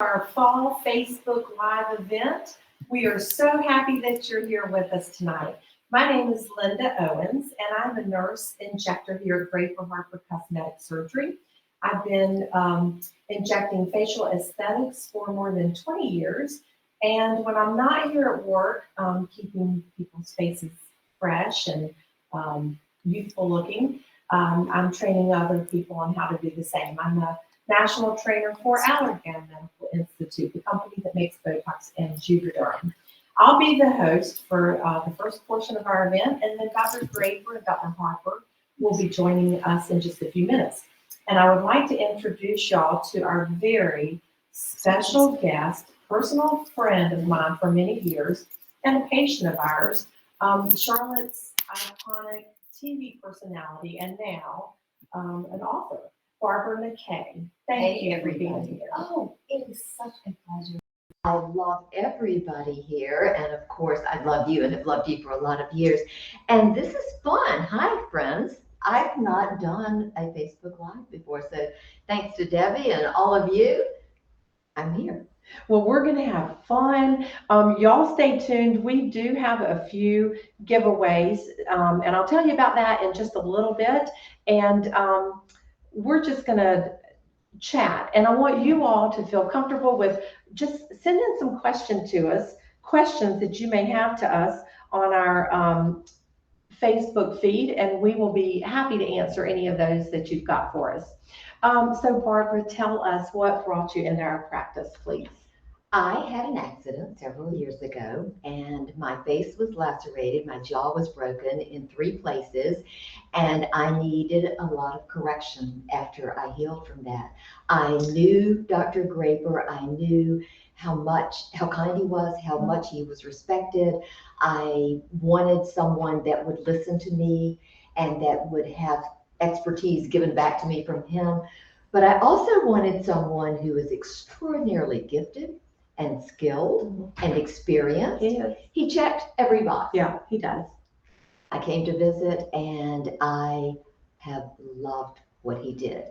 our fall Facebook Live event. We are so happy that you're here with us tonight. My name is Linda Owens, and I'm a nurse injector here at Draper Harper Cosmetic Surgery. I've been injecting facial aesthetics for more than 20 years. And when I'm not here at work, keeping people's faces fresh and youthful looking, I'm training other people on how to do the same. I'm a national trainer for Allergan Medical Institute, the company that makes Botox and Juvederm. I'll be the host for the first portion of our event, and then Dr. Draper and Dr. Harper will be joining us in just a few minutes. And I would like to introduce y'all to our very special guest, personal friend of mine for many years, and a patient of ours, Charlotte's iconic TV personality, and now an author, Barbara Mckay. Thank you for being here. Oh, it is such a pleasure. I love everybody here, and of course, I love you and have loved you for a lot of years. And this is fun. Hi, friends. I've not done a Facebook Live before, so thanks to Debbie and all of you, I'm here. Well, we're going to have fun. Y'all stay tuned. We do have a few giveaways, and I'll tell you about that in just a little bit. And we're just going to chat. And I want you all to feel comfortable with just sending some questions to us, questions that you may have to us on our Facebook feed, and we will be happy to answer any of those that you've got for us. So Barbara, tell us what brought you into our practice, please. I had an accident several years ago, and my face was lacerated, my jaw was broken in 3 places, and I needed a lot of correction after I healed from that. I knew Dr. Draper, I knew how kind he was, how much he was respected. I wanted someone that would listen to me and that would have expertise given back to me from him. But I also wanted someone who was extraordinarily gifted and skilled and experienced. He checked every box. Yeah, he does. I came to visit, and I have loved what he did.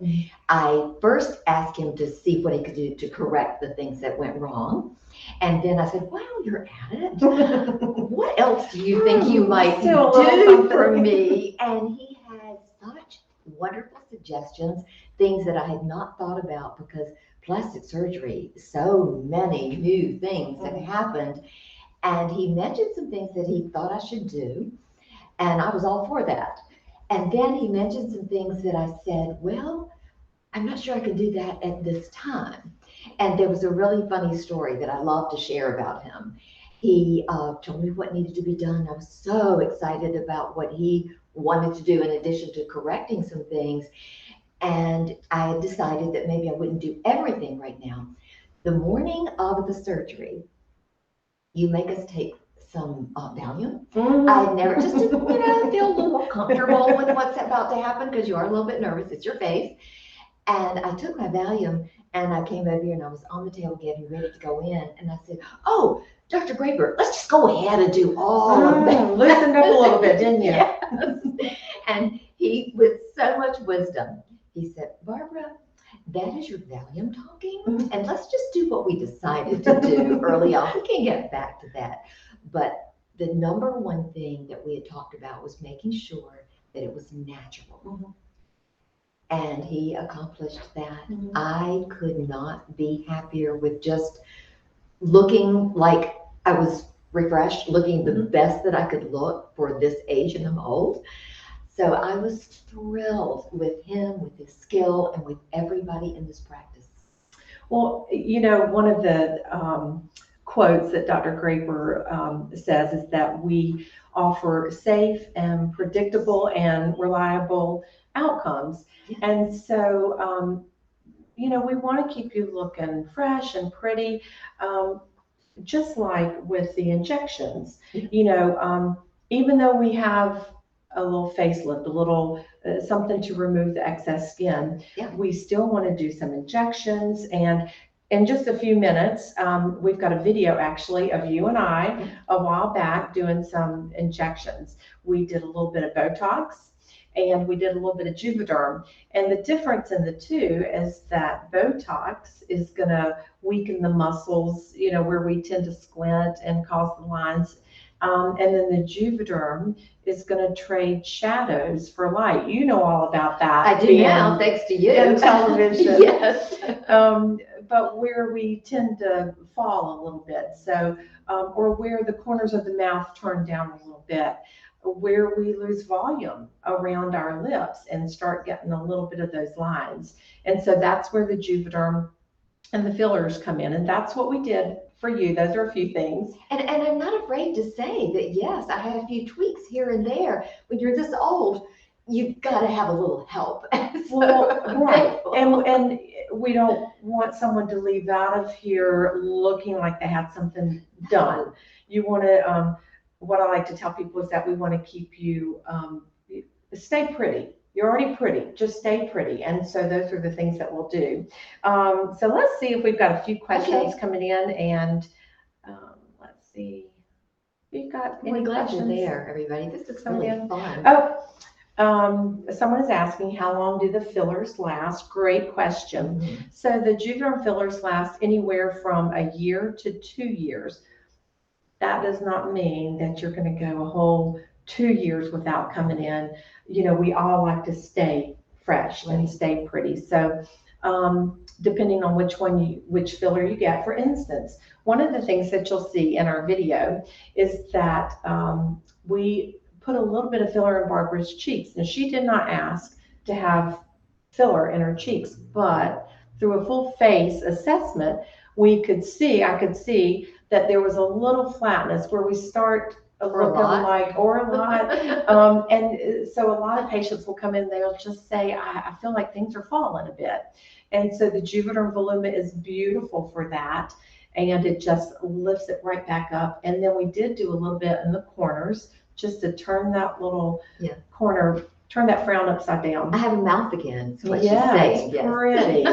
I first asked him to see what he could do to correct the things that went wrong. And then I said, while you're at it, what else do you think you might do for me? And he had such wonderful suggestions, things that I had not thought about, because plastic surgery, so many new things have happened. And he mentioned some things that he thought I should do, and I was all for that. And then he mentioned some things that I said, well, I'm not sure I can do that at this time. And there was a really funny story that I love to share about him. He told me what needed to be done. I was so excited about what he wanted to do in addition to correcting some things. And I had decided that maybe I wouldn't do everything right now. The morning of the surgery, you make us take some Valium. I had never, just to, feel a little more comfortable with what's about to happen, because you are a little bit nervous. It's your face. And I took my Valium, and I came over here, and I was on the table getting ready to go in. And I said, oh, Dr. Draper, let's just go ahead and do all of that. Loosened up a little bit, didn't you? Yes. And he, with so much wisdom, he said, Barbara, that is your Valium talking, and let's just do what we decided to do early on. We can get back to that. But the number one thing that we had talked about was making sure that it was natural. And he accomplished that. I could not be happier with just looking like I was refreshed, looking the best that I could look for this age, and I'm old. So I was thrilled with him, with his skill, and with everybody in this practice. Well, one of the quotes that Dr. Draper says is that we offer safe and predictable and reliable outcomes. Yes. And so, we want to keep you looking fresh and pretty, just like with the injections. Even though we have a little facelift, a little something to remove the excess skin, we still want to do some injections. And in just a few minutes, we've got a video actually of you and I a while back doing some injections. We did a little bit of Botox, and we did a little bit of Juvederm. And the difference in the two is that Botox is going to weaken the muscles, where we tend to squint and cause the lines. And then the Juvederm is going to trade shadows for light. You know all about that. I do now, thanks to you. In television. Yes. But where we tend to fall a little bit, so or where the corners of the mouth turn down a little bit, where we lose volume around our lips and start getting a little bit of those lines. And so that's where the Juvederm and the fillers come in, and that's what we did for you. Those are a few things. And I'm not afraid to say that, yes, I had a few tweaks here and there. When you're this old, you've got to have a little help. Well, right. And we don't want someone to leave out of here looking like they had something done. You want to, what I like to tell people is that we want to keep you, stay pretty. You're already pretty, just stay pretty. And so those are the things that we'll do. So let's see if we've got a few questions coming in, and let's see. You've got any questions? Glad you're there, everybody. This is really fun. Someone is asking, how long do the fillers last? Great question. Mm-hmm. So the Juvederm fillers last anywhere from a year to 2 years. That does not mean that you're going to go a whole 2 years without coming in. We all like to stay fresh and stay pretty. So depending on which filler you get, for instance, one of the things that you'll see in our video is that we put a little bit of filler in Barbara's cheeks. Now, she did not ask to have filler in her cheeks, but through a full face assessment, I could see that there was a little flatness where we start looking like, or a lot. And so a lot of patients will come in, they'll just say, I feel like things are falling a bit. And so the Juvederm Voluma is beautiful for that. And it just lifts it right back up. And then we did do a little bit in the corners, just to turn that little corner, turn that frown upside down. I have a mouth again. That's what she's saying. It's pretty.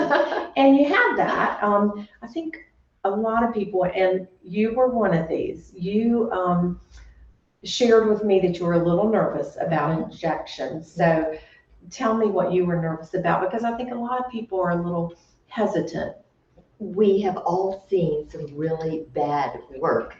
And you have that. I think a lot of people, and you were one of these, you shared with me that you were a little nervous about injections. So tell me what you were nervous about, because I think a lot of people are a little hesitant. We have all seen some really bad work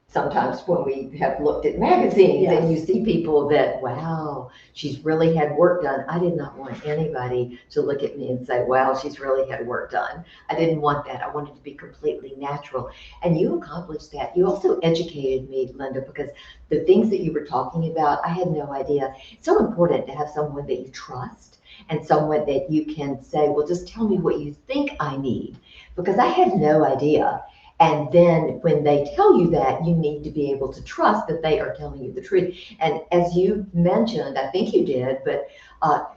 sometimes when we have looked at magazines and you see people that, wow, she's really had work done. I did not want anybody to look at me and say, wow, she's really had work done. I didn't want that. I wanted to be completely natural. And you accomplished that. You also educated me, Linda, because the things that you were talking about, I had no idea. It's so important to have someone that you trust and someone that you can say, well, just tell me what you think I need, because I had no idea. And then when they tell you that, you need to be able to trust that they are telling you the truth. And as you mentioned, I think you did, but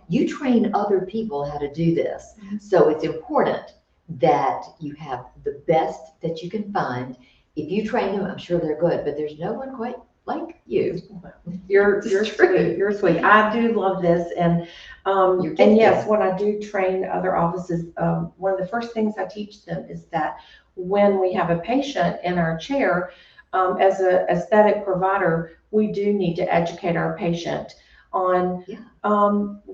you train other people how to do this. Mm-hmm. So it's important that you have the best that you can find. If you train them, I'm sure they're good, but there's no one quite like you. You're sweet. You're sweet. I do love this. And yes, when I do train other offices, one of the first things I teach them is that when we have a patient in our chair, as an aesthetic provider, we do need to educate our patient on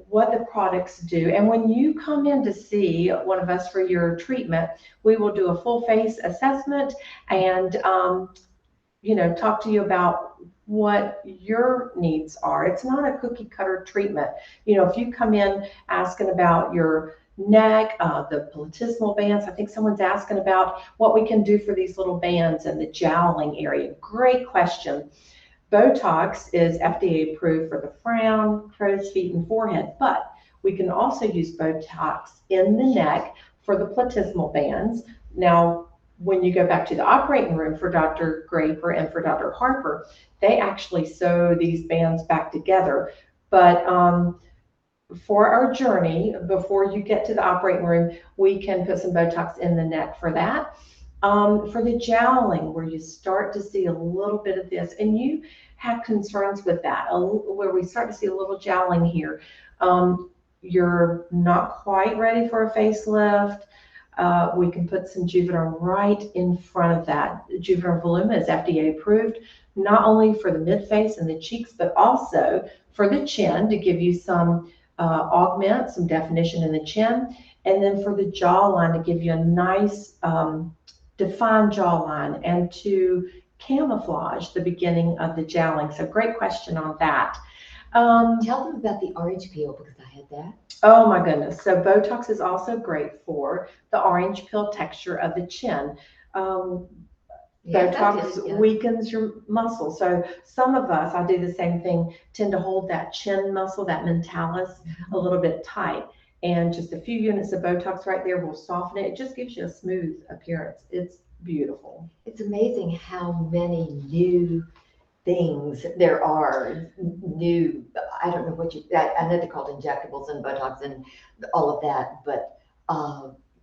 what the products do. And when you come in to see one of us for your treatment, we will do a full face assessment and talk to you about what your needs are. It's not a cookie cutter treatment. If you come in asking about your neck, the platysmal bands, I think someone's asking about what we can do for these little bands and the jowling area. Great question. Botox is FDA approved for the frown, crow's feet, and forehead, but we can also use Botox in the neck for the platysmal bands. Now, when you go back to the operating room for Dr. Graper and for Dr. Harper, they actually sew these bands back together. But for our journey, before you get to the operating room, we can put some Botox in the neck for that. For the jowling, where you start to see a little bit of this, and you have concerns with that, where we start to see a little jowling here. You're not quite ready for a facelift. We can put some Juvederm right in front of that. Juvederm Voluma is FDA approved, not only for the mid-face and the cheeks, but also for the chin to give you some augment, some definition in the chin, and then for the jawline to give you a nice defined jawline and to camouflage the beginning of the jowling. So great question on that. Tell them about the orange peel because I had that. Oh my goodness. So Botox is also great for the orange peel texture of the chin. Yes, I Botox did, yeah. weakens your muscle. So some of us, I do the same thing, tend to hold that chin muscle, that mentalis, a little bit tight. And just a few units of Botox right there will soften it. It just gives you a smooth appearance. It's beautiful. It's amazing how many new things there are. New, I don't know what I know they're called injectables and Botox and all of that, but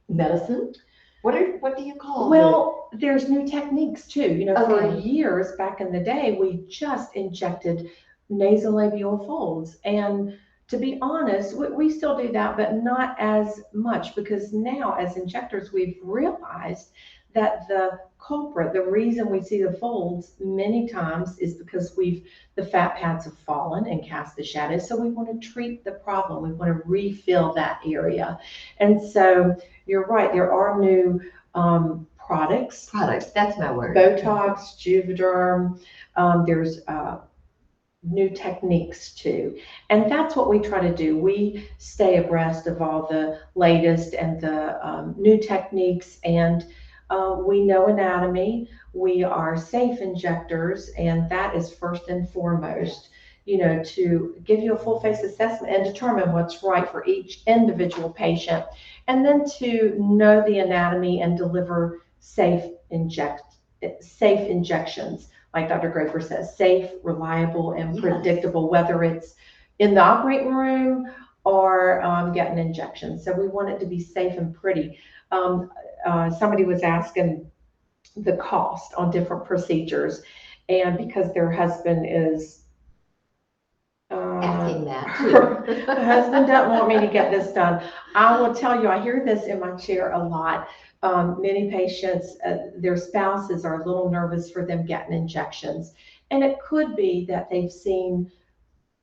medicine. What do you call it? Well, there's new techniques too. You know, for Okay. years back in the day, we just injected nasolabial folds. And to be honest, we still do that, but not as much because now as injectors, we've realized that the culprit, the reason we see the folds many times is because the fat pads have fallen and cast the shadows. So we want to treat the problem. We want to refill that area. And so you're right, there are new products. Products, that's my word. Botox, Juvederm, there's new techniques too. And that's what we try to do. We stay abreast of all the latest and the new techniques, and we know anatomy. We are safe injectors, and that is first and foremost, you know, to give you a full face assessment and determine what's right for each individual patient, and then to know the anatomy and deliver safe injections. Like Dr. Graper says, safe, reliable, and predictable, whether it's in the operating room or getting injections. So we want it to be safe and pretty. Somebody was asking the cost on different procedures, and because their husband is Asking that her too. husband doesn't want me to get this done. I will tell you, I hear this in my chair a lot. Many patients, their spouses are a little nervous for them getting injections. And it could be that they've seen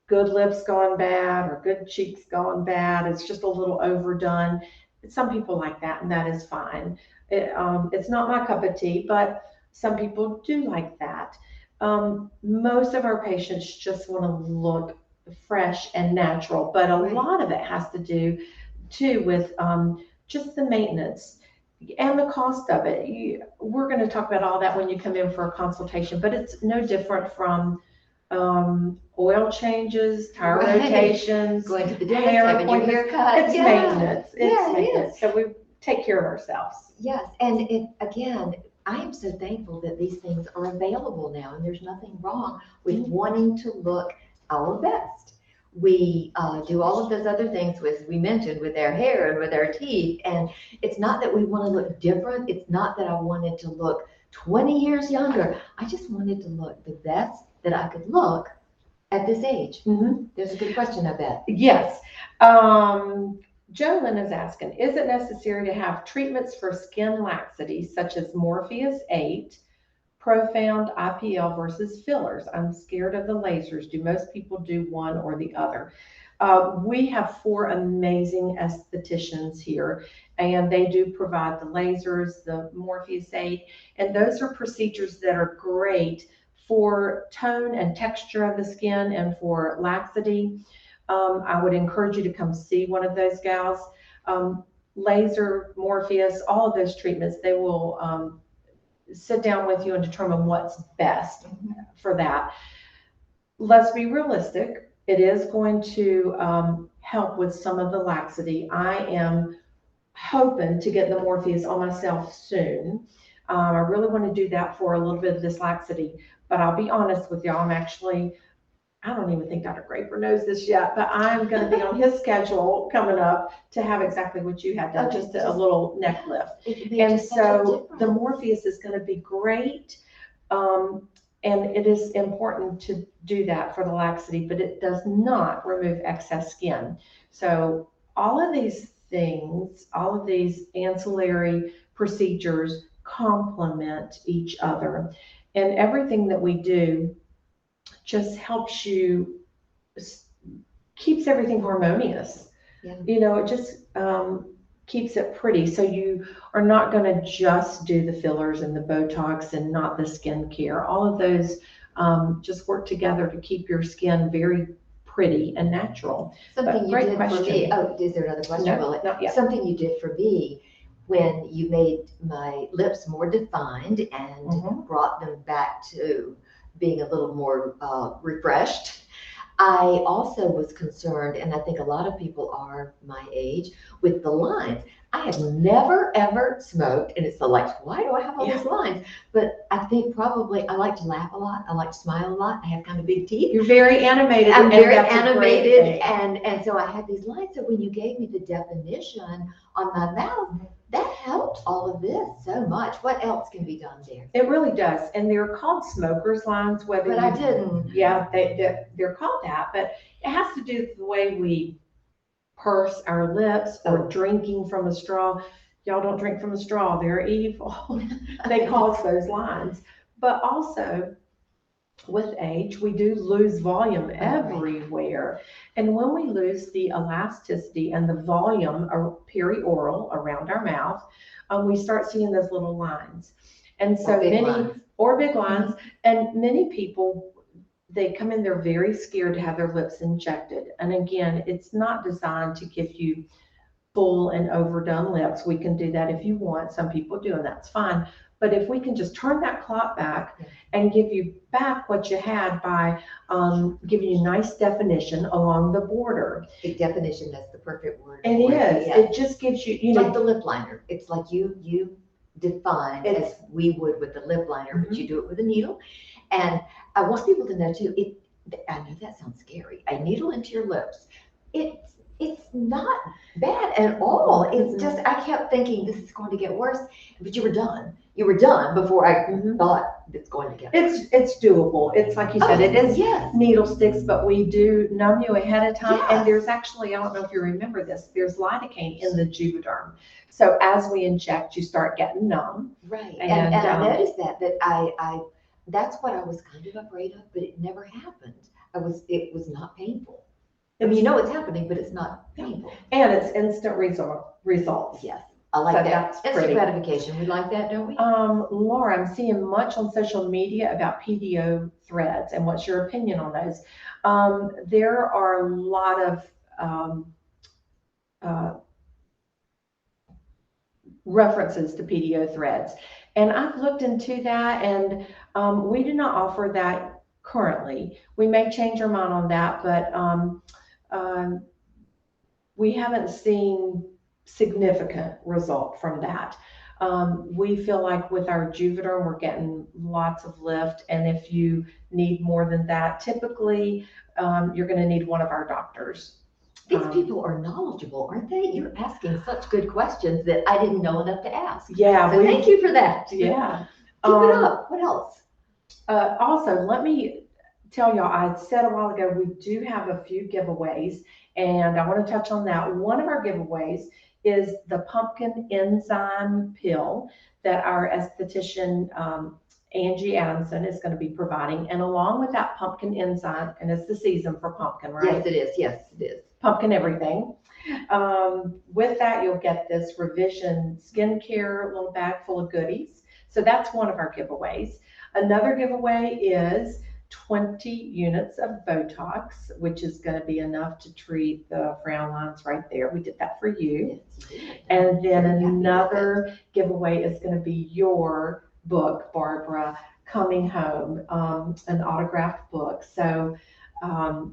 good lips gone bad or good cheeks gone bad. It's just a little overdone. Some people like that, and that is fine. It's not my cup of tea, but some people do like that. Most of our patients just want to look fresh and natural, but a lot of it has to do too with just the maintenance and the cost of it. We're going to talk about all that when you come in for a consultation, but it's no different from oil changes, tire rotations, going to the dentist, hair having your hair cut. It's maintenance. It's maintenance. It is. So we take care of ourselves. Yes, and again, I am so thankful that these things are available now, and there's nothing wrong with wanting to look our best. We do all of those other things we mentioned with our hair and with our teeth, and it's not that we want to look different. It's not that I wanted to look 20 years younger. I just wanted to look the best that I could look at this age. There's a good question, I bet. Yes. Jolyn is asking, is it necessary to have treatments for skin laxity such as Morpheus 8, Profound, IPL versus fillers? I'm scared of the lasers. Do most people do one or the other? We have 4 amazing estheticians here, and they do provide the lasers, the Morpheus 8, and those are procedures that are great for tone and texture of the skin and for laxity. I would encourage you to come see one of those gals. Laser, Morpheus, all of those treatments, they will sit down with you and determine what's best for that. Let's be realistic. It is going to help with some of the laxity. I am hoping to get the Morpheus on myself soon. I really want to do that for a little bit of this laxity, but I'll be honest with y'all, I don't even think Dr. Graper knows this yet, but I'm going to be on his schedule coming up to have exactly what you had done, just a little neck lift. And so the Morpheus is going to be great. And it is important to do that for the laxity, but it does not remove excess skin. So all of these things, all of these ancillary procedures complement each other. And everything that we do just helps you, keeps everything harmonious. Yeah. It just keeps it pretty. So you are not going to just do the fillers and the Botox and not the skincare. All of those just work together to keep your skin very pretty and natural. Something you great did for question. me. Oh, is there another question? No, not yet. Something you did for me when you made my lips more defined and Mhm. brought them back to being a little more refreshed. I also was concerned, and I think a lot of people are my age, with the lines. I have never ever smoked, and it's so like, why do I have all these lines? But I think probably I like to laugh a lot. I like to smile a lot. I have kind of big teeth. You're very animated. I'm and very that's a great animated, thing. and so I had these lines. So when you gave me the definition on my mouth, that helped all of this so much. What else can be done there? It really does, and they're called smokers lines. Whether But I didn't. yeah, they're called that, but it has to do with the way we purse our lips or drinking from a straw. Y'all don't drink from a straw; they're evil. They cause those lines, but also with age, we do lose volume everywhere. And when we lose the elasticity and the volume perioral around our mouth, we start seeing those little lines. And so big lines, and many people, they come in, they're very scared to have their lips injected. And again, it's not designed to give you full and overdone lips. We can do that if you want. Some people do, and that's fine. But if we can just turn that clock back and give you back what you had by giving you nice definition along the border. A definition, that's the perfect word. It is. Yeah. It just gives you, like the lip liner. It's like you define as we would with the lip liner, but you do it with a needle. And I want people to know too, I know that sounds scary. A needle into your lips. It's not bad at all. It's just, I kept thinking this is going to get worse, but you were done. You were done before I thought it's going to get worse. It's doable. It's like you said, it is needle sticks, but we do numb you ahead of time. And there's actually, I don't know if you remember this, there's lidocaine in the Juvederm. So as we inject, you start getting numb. Right. And I noticed that I that's what I was kind of afraid of, but it never happened. It was not painful. I mean, it's happening, but it's not painful. And it's instant results. Yes, I like that. Instant gratification. We like that, don't we? Laura, I'm seeing much on social media about Pdo Threads, and what's your opinion on those? There are a lot of references to Pdo Threads, and I've looked into that, and we do not offer that currently. We may change our mind on that, but we haven't seen significant result from that. We feel like with our Juvederm, we're getting lots of lift, and if you need more than that, typically you're going to need one of our doctors. These people are knowledgeable, aren't they? You're asking such good questions that I didn't know enough to ask. Yeah. So thank you for that. Yeah. Keep it up. What else? Also, let me tell y'all, I said a while ago, we do have a few giveaways, and I want to touch on that. One of our giveaways is the pumpkin enzyme pill that our esthetician, Angie Adamson, is going to be providing. And along with that pumpkin enzyme, and it's the season for pumpkin, right? Yes, it is. Yes, it is. Pumpkin everything. With that, you'll get this revision skincare little bag full of goodies. So that's one of our giveaways. Another giveaway is 20 units of Botox, which is going to be enough to treat the frown lines right there. We did that for you. Yes, and then another giveaway is going to be your book, Barbara, Coming Home, an autographed book. So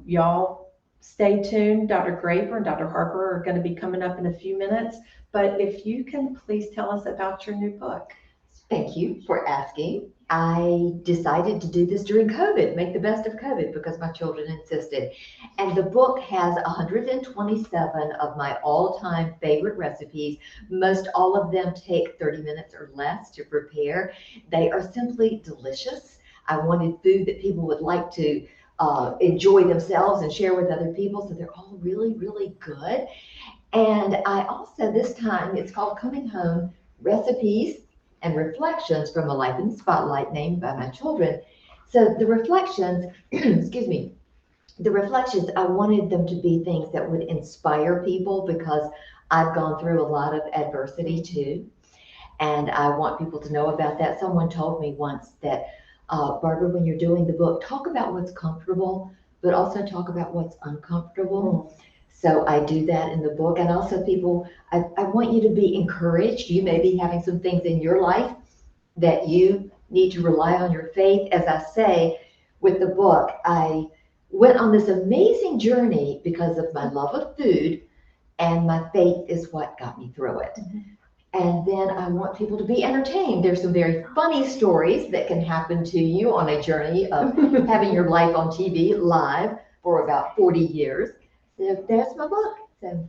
y'all stay tuned. Dr. Graper and Dr. Harper are going to be coming up in a few minutes. But if you can please tell us about your new book. Thank you for asking. I decided to do this during COVID, make the best of COVID, because my children insisted. And the book has 127 of my all-time favorite recipes. Most all of them take 30 minutes or less to prepare. They are simply delicious. I wanted food that people would like to enjoy themselves and share with other people. So they're all really, really good. And I also, this time, it's called Coming Home, Recipes and Reflections from a Life in the Spotlight, named by my children. So the reflections, excuse me, the reflections, I wanted them to be things that would inspire people because I've gone through a lot of adversity too. And I want people to know about that. Someone told me once that, Barbara, when you're doing the book, talk about what's comfortable, but also talk about what's uncomfortable. So I do that in the book. And also people, I want you to be encouraged. You may be having some things in your life that you need to rely on your faith. As I say with the book, I went on this amazing journey because of my love of food, and my faith is what got me through it. And then I want people to be entertained. There's some very funny stories that can happen to you on a journey of having your life on TV live for about 40 years. So that's my book. So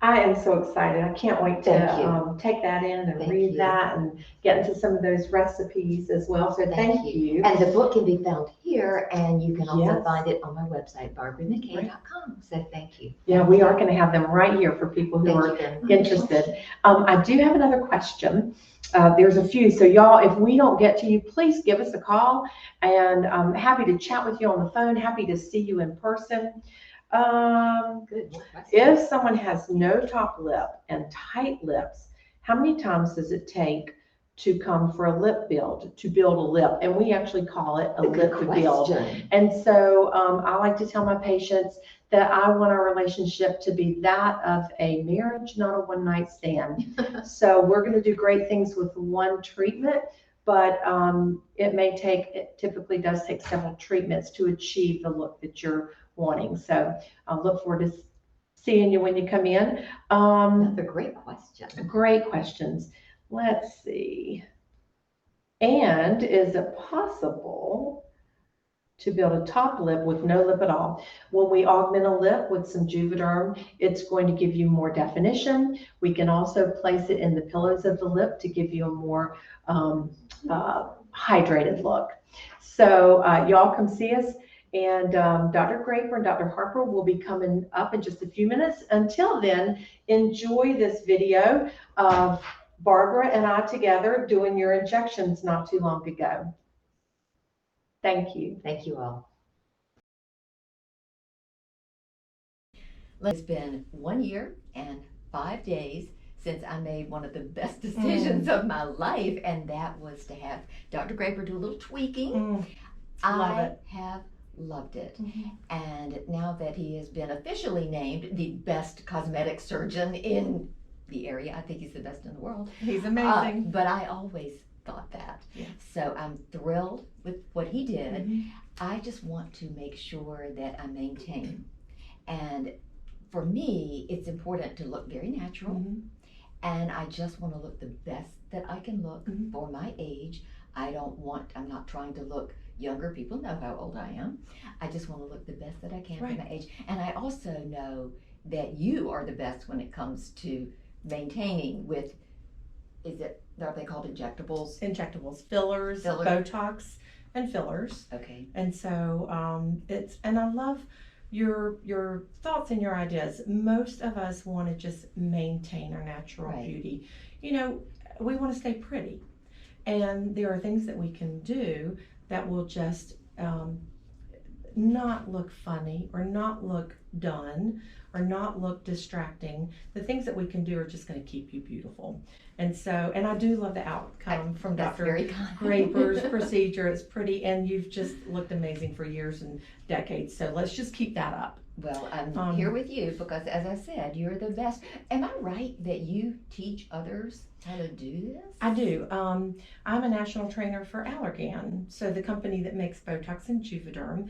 I am so excited. I can't wait to take that in and read that and get into some of those recipes as well. So thank you. And the book can be found here, and you can also find it on my website, barbaramckay.com. So thank you. Yeah, we are going to have them right here for people who are interested. I do have another question. There's a few. So y'all, if we don't get to you, please give us a call, and I'm happy to chat with you on the phone. Happy to see you in person. If someone has no top lip and tight lips, how many times does it take to come for a lip build, to build a lip? And we actually call it a lip build. And so I like to tell my patients that I want our relationship to be that of a marriage, not a one-night stand. So we're going to do great things with one treatment, but it typically does take several treatments to achieve the look that you're wanting. So I'll look forward to seeing you when you come in. That's a great question. Great questions. Let's see. And is it possible to build a top lip with no lip at all? When we augment a lip with some Juvederm, it's going to give you more definition. We can also place it in the pillows of the lip to give you a more hydrated look. So y'all come see us. And Dr. Graper and Dr. Harper will be coming up in just a few minutes. Until then, enjoy this video of Barbara and I together doing your injections not too long ago. Thank you. Thank you all. It's been 1 year and 5 days since I made one of the best decisions of my life, and that was to have Dr. Graper do a little tweaking. I have loved it. And now that he has been officially named the best cosmetic surgeon in the area, I think he's the best in the world. He's amazing. But I always thought that. So I'm thrilled with what he did. I just want to make sure that I maintain. And for me, it's important to look very natural. And I just want to look the best that I can look for my age. I'm not trying to look younger. People know how old I am. I just want to look the best that I can for my age. And I also know that you are the best when it comes to maintaining with, are they called injectables? Injectables, fillers, Botox, and fillers. Okay. And so and I love your thoughts and your ideas. Most of us want to just maintain our natural beauty. You know, we want to stay pretty. And there are things that we can do that will just not look funny or not look done or not look distracting. The things that we can do are just going to keep you beautiful. And so, and I do love the outcome from Dr. Graper's procedure. It's pretty, and you've just looked amazing for years and decades. So let's just keep that up. Well, I'm here with you because, as I said, you're the best. Am I right that you teach others how to do this? I do. I'm a national trainer for Allergan. So the company that makes Botox and Juvederm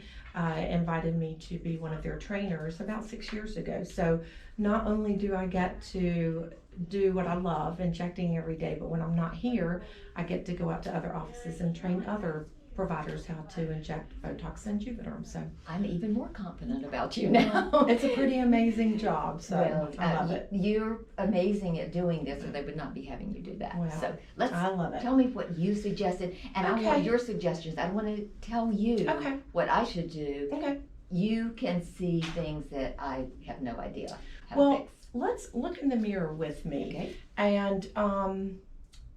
invited me to be one of their trainers about 6 years ago. So not only do I get to do what I love, injecting every day, but when I'm not here, I get to go out to other offices and train other providers how to inject Botox and Juvederm. So I'm even more confident about you now. It's a pretty amazing job. So I love it. You're amazing at doing this, or they would not be having you do that. Well, so I love it. Tell me what you suggested, and I want your suggestions. I want to tell you what I should do. You can see things that I have no idea how to fix. let's look in the mirror with me. Okay. And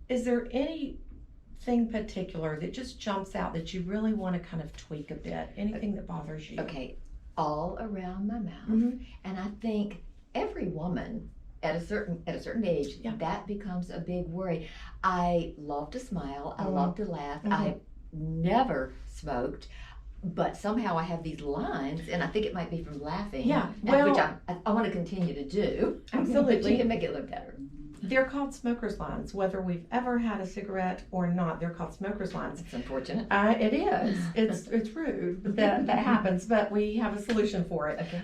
is there anything particular that just jumps out that you really want to kind of tweak a bit? Anything that bothers you? Okay, all around my mouth. Mhm. And I think every woman at a certain age, Yeah. that becomes a big worry. I love to smile. I love to laugh. Mhm. I never smoked, but somehow I have these lines, and I think it might be from laughing. Yeah, which well- I want to continue to do. Absolutely. But you can make it look better. They're called smoker's lines. Whether we've ever had a cigarette or not, they're called smoker's lines. It's unfortunate. It is. It's rude that happens, but we have a solution for it. Okay.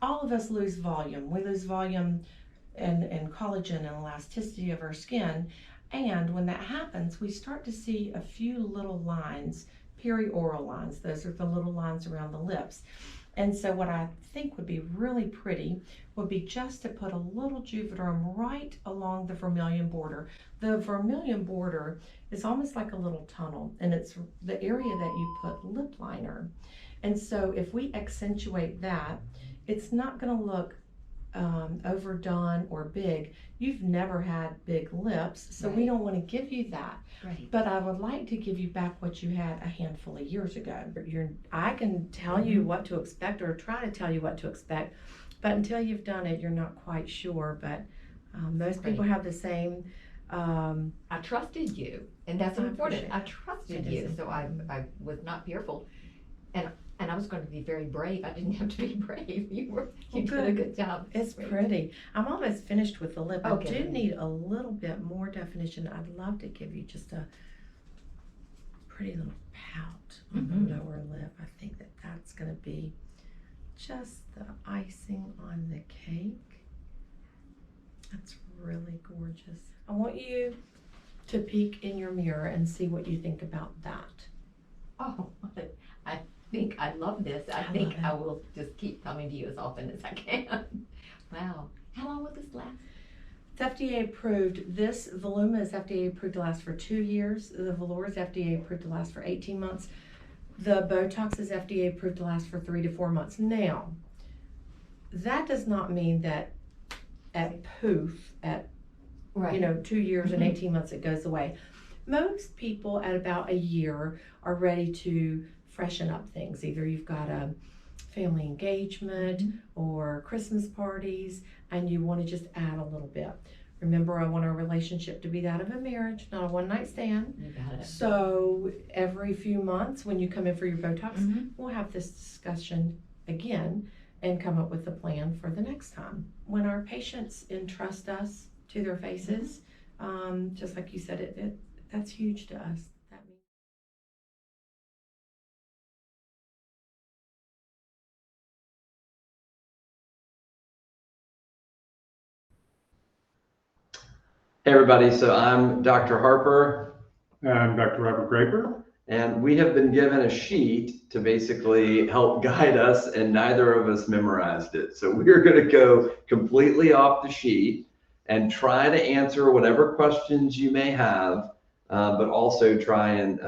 All of us lose volume. We lose volume and collagen and elasticity of our skin. And when that happens, we start to see a few little lines, perioral lines. Those are the little lines around the lips. And so what I think would be really pretty would be just to put a little Juvederm right along the vermilion border. The vermilion border is almost like a little tunnel, and it's the area that you put lip liner. And so if we accentuate that, it's not going to look overdone or big. You've never had big lips, so we Right. don't want to give you that. Right. But I would like to give you back what you had a handful of years ago. I can tell you what to expect, or try to tell you what to expect, but until you've done it, you're not quite sure. But most people have the same. I trusted you, and that's I important. appreciate I it. trusted It you, is so I was not fearful, and I was going to be very brave. I didn't have to be brave. You did a good job. It's Sweet. pretty. I'm almost finished with the lip. Okay. I do need a little bit more definition. I'd love to give you just a pretty little pout on the lower lip. I think that's going to be just the icing on the cake. That's really gorgeous. I want you to peek in your mirror and see what you think about that. Oh, I think I love this. I I think love it. I will just keep coming to you as often as I can. Wow. How long will this last? It's FDA approved. This Voluma is FDA approved to last for 2 years. The Velour is FDA approved to last for 18 months. The Botox is FDA approved to last for 3 to 4 months. Now, that does not mean that at 2 years and 18 months it goes away. Most people at about a year are ready to freshen up things. Either you've got a family engagement or Christmas parties, and you want to just add a little bit. Remember, I want our relationship to be that of a marriage, not a one-night stand. You got it. So every few months when you come in for your Botox, we'll have this discussion again and come up with a plan for the next time. When our patients entrust us to their faces, just like you said, that's huge to us. That means Hey everybody, so I'm Dr. Harper. I'm Dr. Robert Graper. And we have been given a sheet to basically help guide us, and neither of us memorized it. So we're going to go completely off the sheet and try to answer whatever questions you may have, but also try and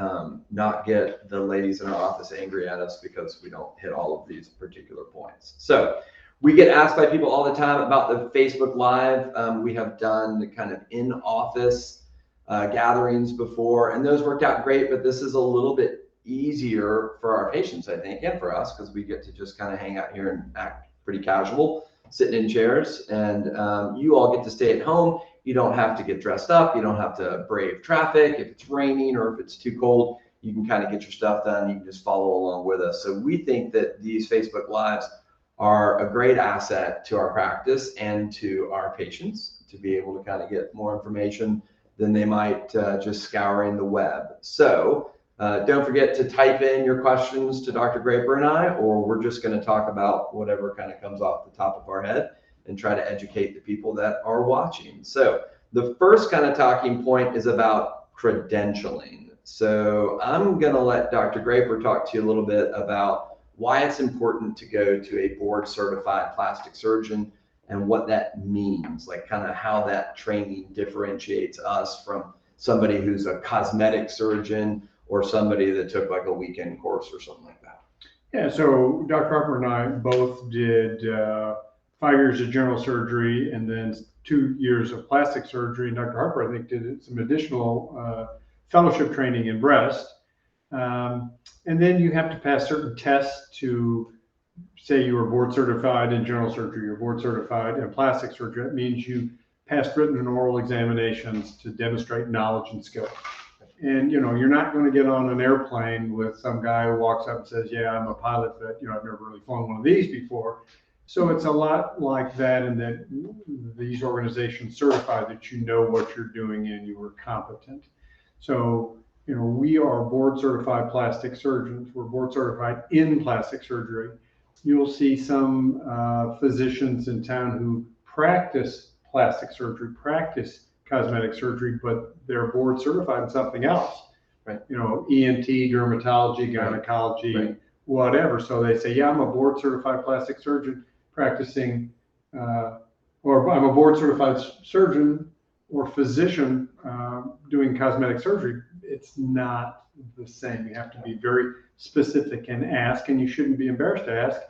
not get the ladies in our office angry at us because we don't hit all of these particular points. So we get asked by people all the time about the Facebook Live. We have done kind of in-office gatherings before, and those worked out great, but this is a little bit easier for our patients, I think, and for us, because we get to just kind of hang out here and act pretty casual, sitting in chairs, and you all get to stay at home. You don't have to get dressed up. You don't have to brave traffic. If it's raining or if it's too cold, you can kind of get your stuff done. You can just follow along with us. So we think that these Facebook Lives are a great asset to our practice and to our patients to be able to kind of get more information than they might just scouring the web. So don't forget to type in your questions to Dr. Graper and I, or we're just going to talk about whatever kind of comes off the top of our head and try to educate the people that are watching. So the first kind of talking point is about credentialing. So I'm going to let Dr. Graper talk to you a little bit about why it's important to go to a board certified plastic surgeon and what that means, like kind of how that training differentiates us from somebody who's a cosmetic surgeon or somebody that took like a weekend course or something like that. Yeah, so Dr. Harper and I both did 5 years of general surgery and then 2 years of plastic surgery. And Dr. Harper, I think, did some additional fellowship training in breast. And then you have to pass certain tests to say you were board certified in general surgery, you're board certified in plastic surgery. That means you passed written and oral examinations to demonstrate knowledge and skill. And, you're not going to get on an airplane with some guy who walks up and says, yeah, I'm a pilot, but, I've never really flown one of these before. So it's a lot like that, and that these organizations certify that you know what you're doing and you are competent. So, we are board certified plastic surgeons. We're board certified in plastic surgery. You'll see some physicians in town who practice plastic surgery, practice cosmetic surgery, but they're board certified in something else. Right. ENT, dermatology, gynecology, Right. whatever. So they say, yeah, I'm a board certified plastic surgeon practicing, or I'm a board certified surgeon or physician doing cosmetic surgery. It's not the same. You have to be very specific and ask, and you shouldn't be embarrassed to ask.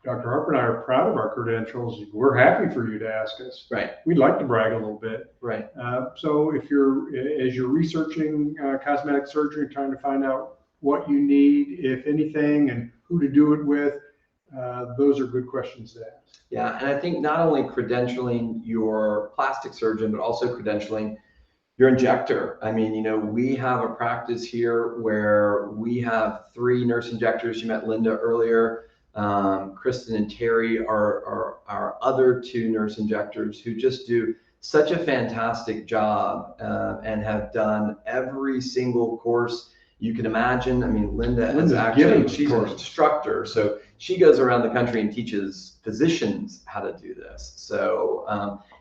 Dr. Harper and I are proud of our credentials. We're happy for you to ask us. Right. We'd like to brag a little bit. Right. So as you're researching cosmetic surgery, trying to find out what you need, if anything, and who to do it with, those are good questions to ask. Yeah, and I think not only credentialing your plastic surgeon, but also credentialing your injector. I mean, we have a practice here where we have 3 nurse injectors. You met Linda earlier. Kristen and Terry are our other 2 nurse injectors who just do such a fantastic job and have done every single course you can imagine. I mean, Linda's actually, she's an instructor, so she goes around the country and teaches physicians how to do this. So,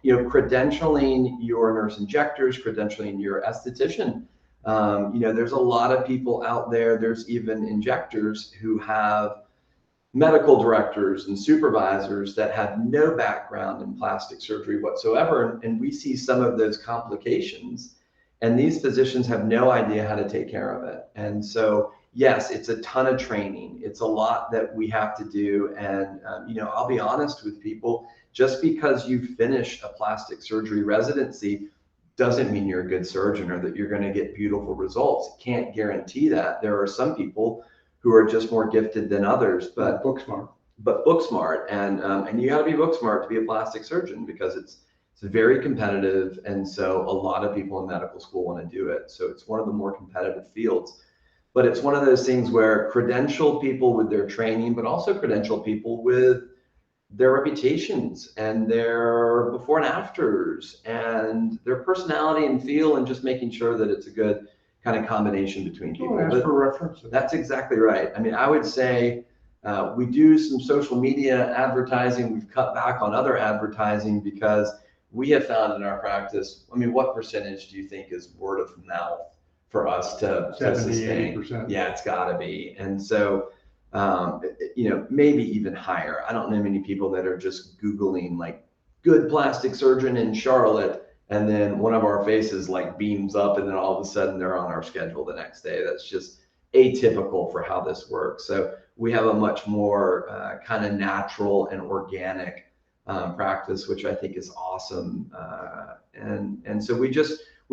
credentialing your nurse injectors, credentialing your esthetician. There's a lot of people out there. There's even injectors who have medical directors and supervisors that have no background in plastic surgery whatsoever. And we see some of those complications, and these physicians have no idea how to take care of it. And so, yes, it's a ton of training. It's a lot that we have to do. And, I'll be honest with people, just because you finish a plastic surgery residency doesn't mean you're a good surgeon or that you're going to get beautiful results. Can't guarantee that. There are some people who are just more gifted than others, but book smart. And you got to be book smart to be a plastic surgeon, because it's very competitive, and so a lot of people in medical school want to do it. So it's one of the more competitive fields, but it's one of those things where credential people with their training, but also credential people with their reputations and their before and afters and their personality and feel, and just making sure that it's a good kind of combination between people. Ask for references. That's exactly right. I mean, I would say we do some social media advertising. We've cut back on other advertising because we have found in our practice, I mean, what percentage do you think is word of mouth for us to 70, sustain? 80%. Yeah, it's got to be. And so, maybe even higher. I don't know many people that are just Googling like good plastic surgeon in Charlotte, and then one of our faces like beams up, and then all of a sudden they're on our schedule the next day. That's just atypical for how this works. So we have a much more kind of natural and organic practice, which I think is awesome. And so we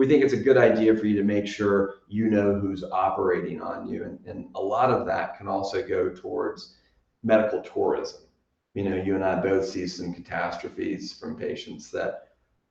think it's a good idea for you to make sure you know who's operating on you. And a lot of that can also go towards medical tourism. You and I both see some catastrophes from patients that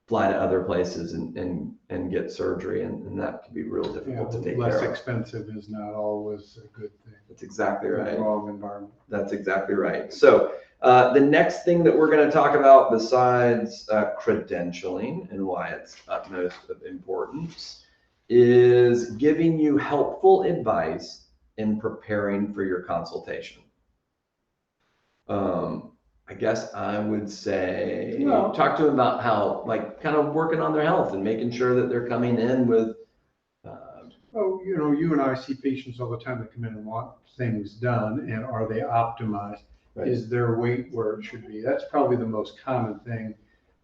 fly to other places and get surgery, and that can be real difficult to take care of. Less expensive is not always a good thing. That's exactly right. Wrong environment. That's exactly right. So the next thing that we're going to talk about, besides credentialing and why it's utmost of importance, is giving you helpful advice in preparing for your consultation. I guess I would say, talk to them about how, like, kind of working on their health and making sure that they're coming in with. You and I see patients all the time that come in and want things done, and are they optimized? Right. Is their weight where it should be? That's probably the most common thing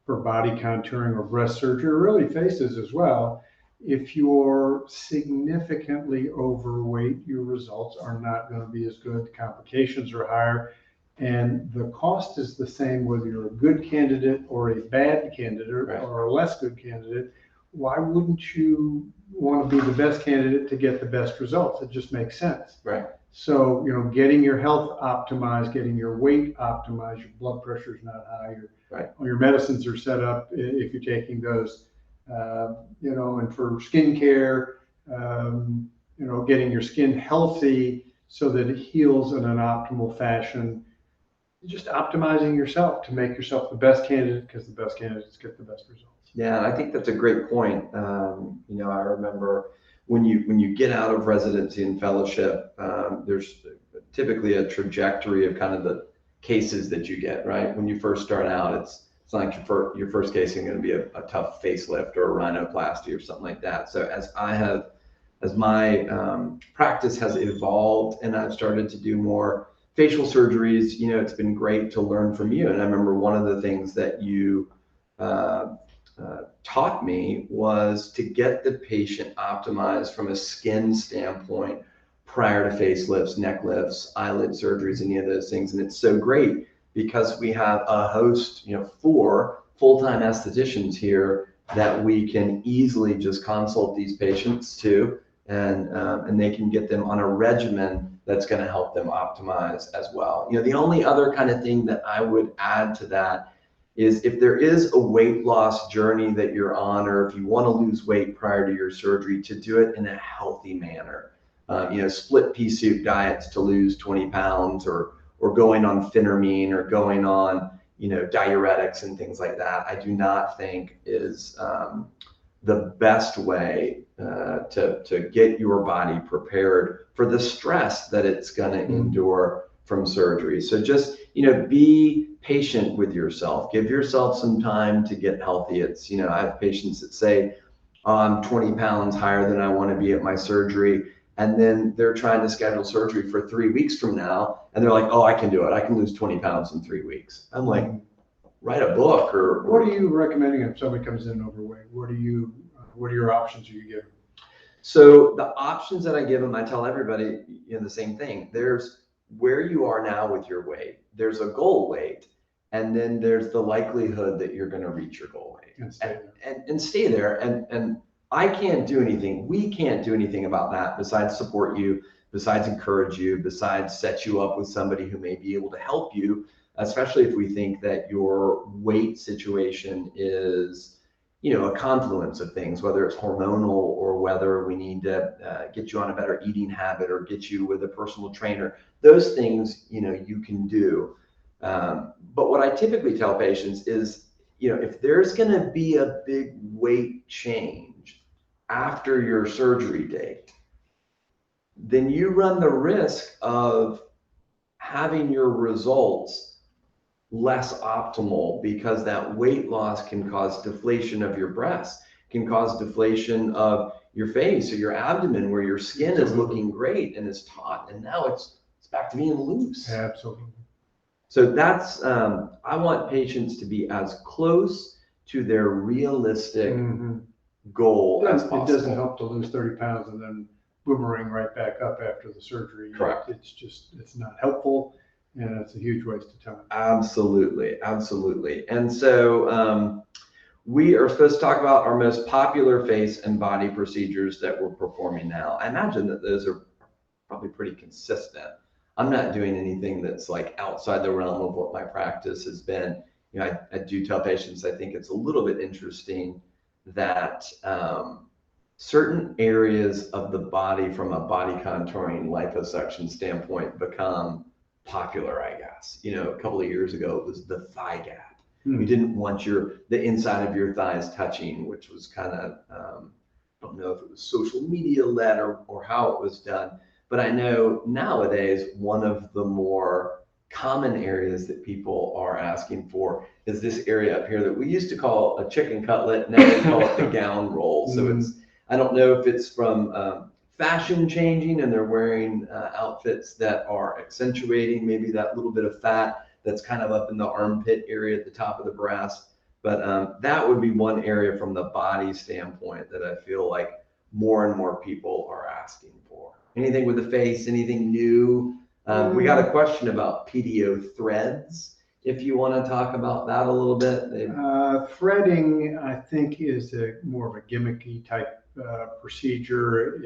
for body contouring or breast surgery, or really faces as well. If you're significantly overweight, your results are not going to be as good. Complications are higher. And the cost is the same whether you're a good candidate or a bad candidate Right. or a less good candidate. Why wouldn't you want to be the best candidate to get the best results? It just makes sense. Right. So, getting your health optimized, getting your weight optimized, your blood pressure is not high, your medicines are set up if you're taking those, and for skincare, getting your skin healthy so that it heals in an optimal fashion. Just optimizing yourself to make yourself the best candidate, because the best candidates get the best results. Yeah, I think that's a great point. I remember when you get out of residency and fellowship, there's typically a trajectory of kind of the cases that you get, right? When you first start out, it's not like your first case is going to be a tough facelift or a rhinoplasty or something like that. So as my practice has evolved and I've started to do more facial surgeries, it's been great to learn from you. And I remember one of the things that you taught me was to get the patient optimized from a skin standpoint prior to facelifts, neck lifts, eyelid surgeries, any of those things. And it's so great because we have a host, 4 full-time estheticians here that we can easily just consult these patients to, and they can get them on a regimen that's going to help them optimize as well. The only other kind of thing that I would add to that is if there is a weight loss journey that you're on, or if you want to lose weight prior to your surgery, to do it in a healthy manner. Split pea soup diets to lose 20 pounds, or going on phentermine, or going on, diuretics and things like that, I do not think is the best way to get your body prepared for the stress that it's going to endure from surgery. So just, be patient with yourself. Give yourself some time to get healthy. It's, I have patients that say, oh, I'm 20 pounds higher than I want to be at my surgery. And then they're trying to schedule surgery for 3 weeks from now. And they're like, oh, I can do it. I can lose 20 pounds in 3 weeks. I'm like, write a book. Or what are you recommending if somebody comes in overweight? What are your options you give them? So the options that I give them, I tell everybody the same thing. There's where you are now with your weight. There's a goal weight, and then there's the likelihood that you're going to reach your goal weight and stay there. And stay there. And I can't do anything. We can't do anything about that besides support you, besides encourage you, besides set you up with somebody who may be able to help you, especially if we think that your weight situation is a confluence of things, whether it's hormonal or whether we need to get you on a better eating habit or get you with a personal trainer. Those things, you can do. But what I typically tell patients is, if there's going to be a big weight change after your surgery date, then you run the risk of having your results less optimal, because that weight loss can cause deflation of your breasts, can cause deflation of your face or your abdomen, where your skin is looking great and is taut, and now it's back to being loose. Absolutely. So that's I want patients to be as close to their realistic goal as possible. It doesn't help to lose 30 pounds and then boomerang right back up after the surgery. Correct. It's not helpful. And it's a huge waste of time. Absolutely. And so we are supposed to talk about our most popular face and body procedures that we're performing now. I imagine that those are probably pretty consistent. I'm not doing anything that's like outside the realm of what my practice has been. I do tell patients, I think it's a little bit interesting that certain areas of the body from a body contouring liposuction standpoint become popular, I guess. A couple of years ago, it was the thigh gap. You didn't want the inside of your thighs touching, which was kind of, I don't know if it was social media led or how it was done, but I know nowadays one of the more common areas that people are asking for is this area up here that we used to call a chicken cutlet. Now they call it the gown roll. So I don't know if it's from fashion changing and they're wearing outfits that are accentuating maybe that little bit of fat that's kind of up in the armpit area at the top of the breast. But that would be one area from the body standpoint that I feel like more and more people are asking for. Anything with the face, anything new We got a question about Pdo Threads. If you want to talk about that a little bit. Threading, I think, is more of a gimmicky type procedure.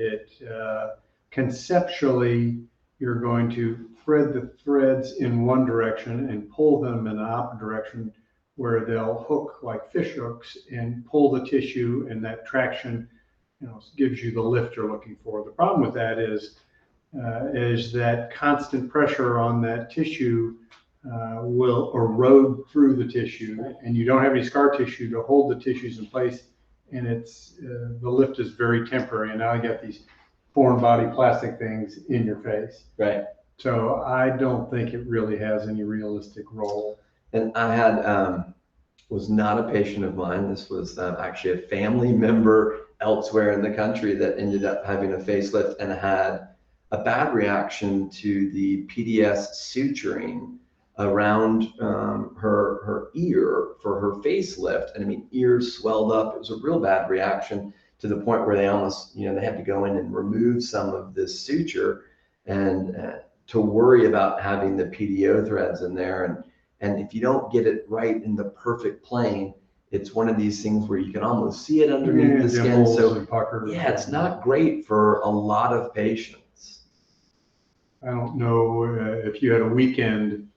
Conceptually, you're going to thread the threads in one direction and pull them in the opposite direction, where they'll hook like fish hooks and pull the tissue, and that traction, gives you the lift you're looking for. The problem with that is that constant pressure on that tissue will erode through the tissue, and you don't have any scar tissue to hold the tissues in place, and the lift is very temporary, and now you got these foreign body plastic things in your face. Right. So I don't think it really has any realistic role. And I had, was not a patient of mine. This was actually a family member elsewhere in the country that ended up having a facelift and had a bad reaction to the PDS suturing around her ear for her facelift. And I mean, ears swelled up. It was a real bad reaction to the point where they almost, they had to go in and remove some of this suture, and to worry about having the Pdo threads in there. And if you don't get it right in the perfect plane, it's one of these things where you can almost see it underneath the skin. So yeah, it's not great for a lot of patients. I don't know if you had a weekend,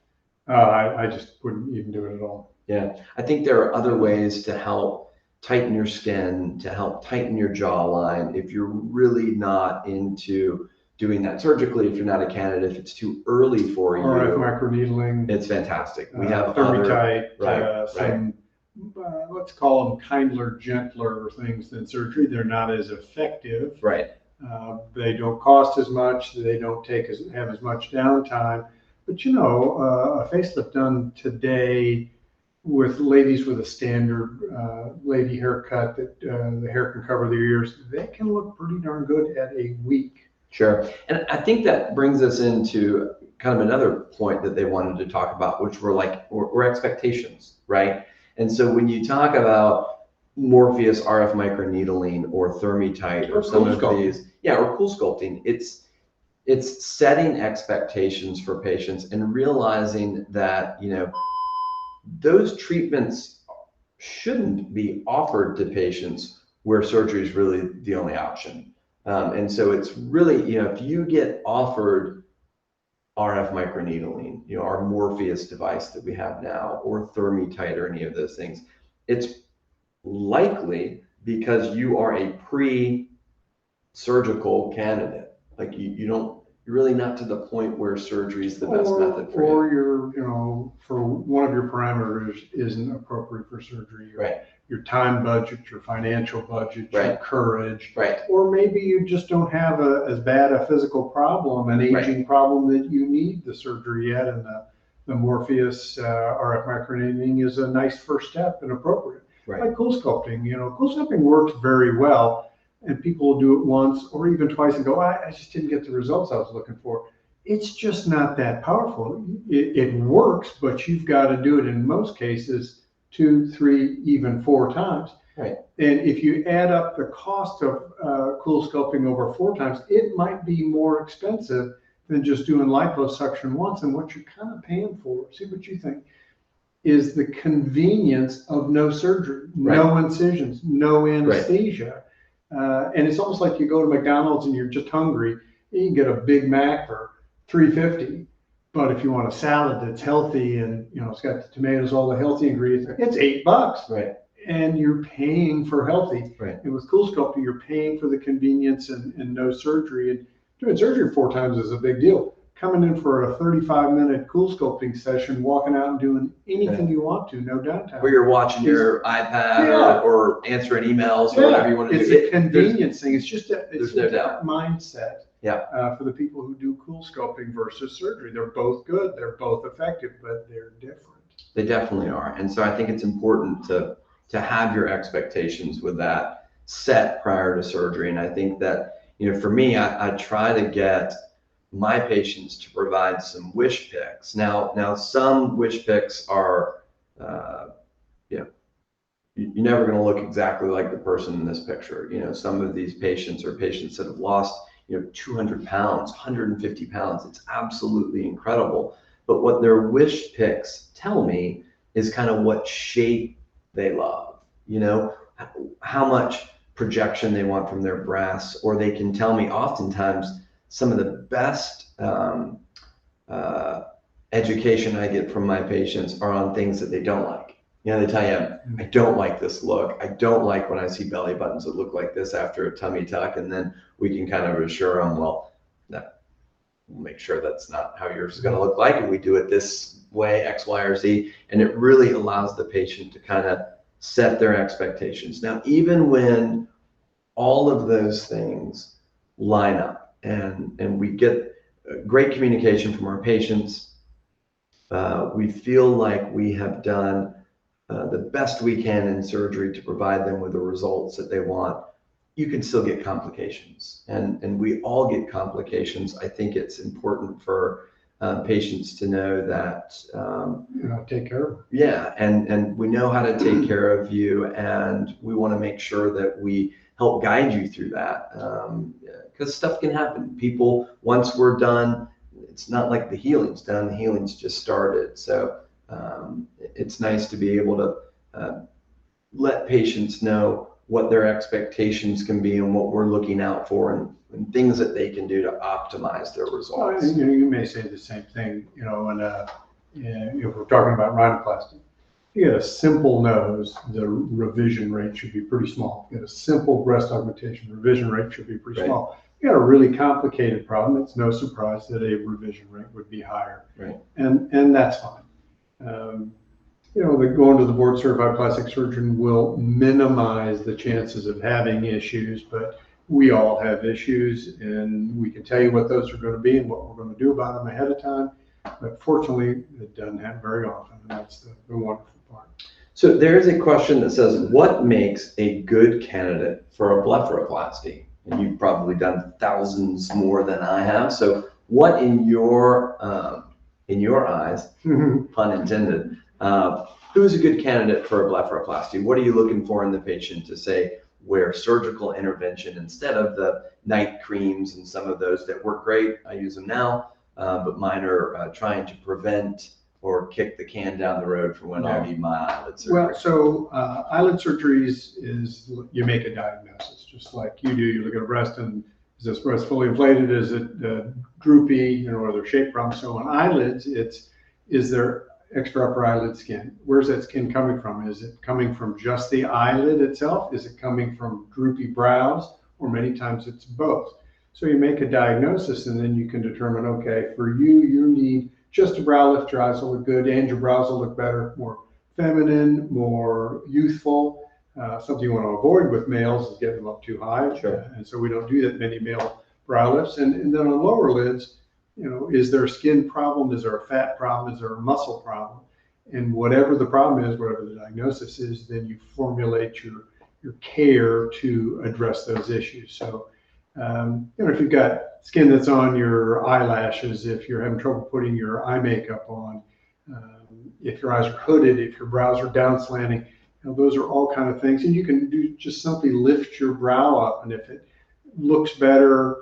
I just wouldn't even do it at all. Yeah, I think there are other ways to help tighten your skin, to help tighten your jawline. If you're really not into doing that surgically, if you're not a candidate, if it's too early for you. RF microneedling. It's fantastic. We have thermite, some, let's call them kindler, gentler things than surgery. They're not as effective. Right. They don't cost as much. They don't have as much downtime. But a facelift done today with ladies with a standard lady haircut that the hair can cover their ears, they can look pretty darn good at a week. Sure. And I think that brings us into kind of another point that they wanted to talk about, which were expectations, right? And so when you talk about Morpheus RF microneedling or Thermitite or some of these, or cool sculpting, it's setting expectations for patients and realizing that, those treatments shouldn't be offered to patients where surgery is really the only option. And so it's really, if you get offered RF microneedling, our Morpheus device that we have now, or Thermitite or any of those things, it's likely because you are a pre-surgical candidate. Like you're really not to the point where surgery is the best method for you. Or you're, for one of your parameters isn't appropriate for surgery. Right. Your time budget, your financial budget, your courage. Right. Or maybe you just don't have as bad a physical problem, an aging problem, that you need the surgery yet. And the Morpheus RF microneedling is a nice first step and appropriate. Right. Like cool sculpting. Cool sculpting works very well. And people will do it once or even twice and go, I just didn't get the results I was looking for. It's just not that powerful. It works, but you've got to do it in most cases 2, 3, even 4 times. Right. And if you add up the cost of cool sculpting over 4 times, it might be more expensive than just doing liposuction once. And what you're kind of paying for, see what you think, is the convenience of no surgery, no incisions, no anesthesia. And it's almost like you go to McDonald's and you're just hungry. You can get a Big Mac for $3.50. But if you want a salad that's healthy and it's got the tomatoes, all the healthy ingredients, it's $8. Right. And you're paying for healthy. Right. And with cool sculpting, you're paying for the convenience and no surgery. And doing surgery 4 times is a big deal. Coming in for a 35-minute cool sculpting session, walking out and doing anything you want to, no downtime. Where you're watching your iPad or answering emails or whatever you want to do. It's a convenience thing. It's just a no doubt mindset. Yeah. For the people who do cool sculpting versus surgery. They're both good. They're both effective, but they're different. They definitely are. And so I think it's important to have your expectations with that set prior to surgery. And I think that, for me, I try to get my patients to provide some wish picks. Now some wish picks are, you're never going to look exactly like the person in this picture. Some of these patients are patients that have lost, 200 pounds, 150 pounds. It's absolutely incredible. But what their wish picks tell me is kind of what shape they love, how much projection they want from their breasts, or they can tell me oftentimes some of the best education I get from my patients are on things that they don't like. They tell you, I don't like this look. I don't like when I see belly buttons that look like this after a tummy tuck. And then we can kind of assure them, well, no, we'll make sure that's not how yours is going to look like. And we do it this way, X, Y, or Z. And it really allows the patient to kind of set their expectations. Now, even when all of those things line up and we get great communication from our patients, we feel like we have done the best we can in surgery to provide them with the results that they want, you can still get complications. And we all get complications. I think it's important for patients to know that take care of them. Yeah, and we know how to take care of you, and we want to make sure that we help guide you through that, because stuff can happen. People, once we're done, it's not like the healing's done, the healing's just started. So it's nice to be able to let patients know what their expectations can be and what we're looking out for, and things that they can do to optimize their results. Well, you may say the same thing, if we're talking about rhinoplasty. If you get a simple nose, the revision rate should be pretty small. If you get a simple breast augmentation, revision rate should be pretty small. If you got a really complicated problem, it's no surprise that a revision rate would be higher. Right. And that's fine. Going to the board certified plastic surgeon will minimize the chances of having issues, but we all have issues, and we can tell you what those are going to be and what we're going to do about them ahead of time. But fortunately, it doesn't happen very often, and that's the wonderful part. So there's a question that says, what makes a good candidate for a blepharoplasty? And you've probably done thousands more than I have. So what in your eyes, pun intended, who's a good candidate for a blepharoplasty? What are you looking for in the patient to say where surgical intervention instead of the night creams and some of those that work great? I use them now, but mine are trying to prevent or kick the can down the road for when I'll need my eyelid surgery. Well, so eyelid surgeries is you make a diagnosis, just like you do. You look at a breast and is this breast fully inflated? Is it droopy? Are there shape problems? So on eyelids, is there extra upper eyelid skin? Where's that skin coming from? Is it coming from just the eyelid itself? Is it coming from droopy brows? Or many times it's both. So you make a diagnosis, and then you can determine, okay, for you need just a brow lift. Your eyes will look good and your brows will look better, more feminine, more youthful. Something you want to avoid with males is getting them up too high. Sure. And so we don't do that many male brow lifts. And then on lower lids, is there a skin problem? Is there a fat problem? Is there a muscle problem? And whatever the problem is, whatever the diagnosis is, then you formulate your care to address those issues. So, if you've got skin that's on your eyelashes, if you're having trouble putting your eye makeup on, if your eyes are hooded, if your brows are down slanting, those are all kind of things. And you can do just simply lift your brow up. And if it looks better,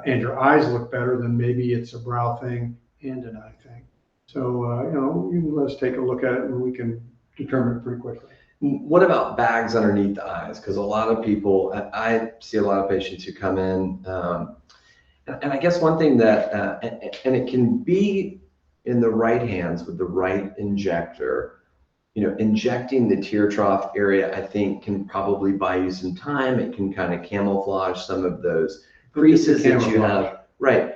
and your eyes look better, then maybe it's a brow thing and an eye thing. So, you can let us take a look at it and we can determine it pretty quickly. What about bags underneath the eyes? Because a lot of people, I see a lot of patients who come in, and I guess one thing that, and it can be in the right hands with the right injector, injecting the tear trough area, I think can probably buy you some time. It can kind of camouflage some of those creases that you have. Right.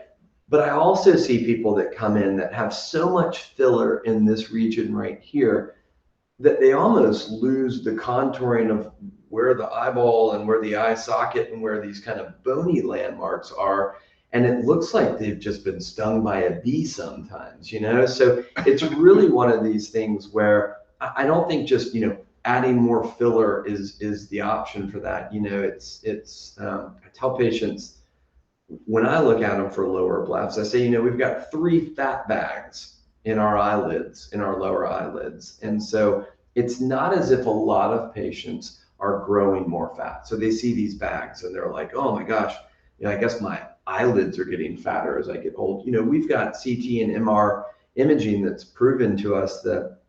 But I also see people that come in that have so much filler in this region right here that they almost lose the contouring of where the eyeball and where the eye socket and where these kind of bony landmarks are. And it looks like they've just been stung by a bee sometimes, So it's really one of these things where I don't think just, adding more filler is the option for that. I tell patients, when I look at them for lower blephs, I say, we've got 3 fat bags in our eyelids, in our lower eyelids. And so it's not as if a lot of patients are growing more fat. So they see these bags and they're like, oh my gosh, I guess my eyelids are getting fatter as I get old. We've got CT and MR imaging that's proven to us that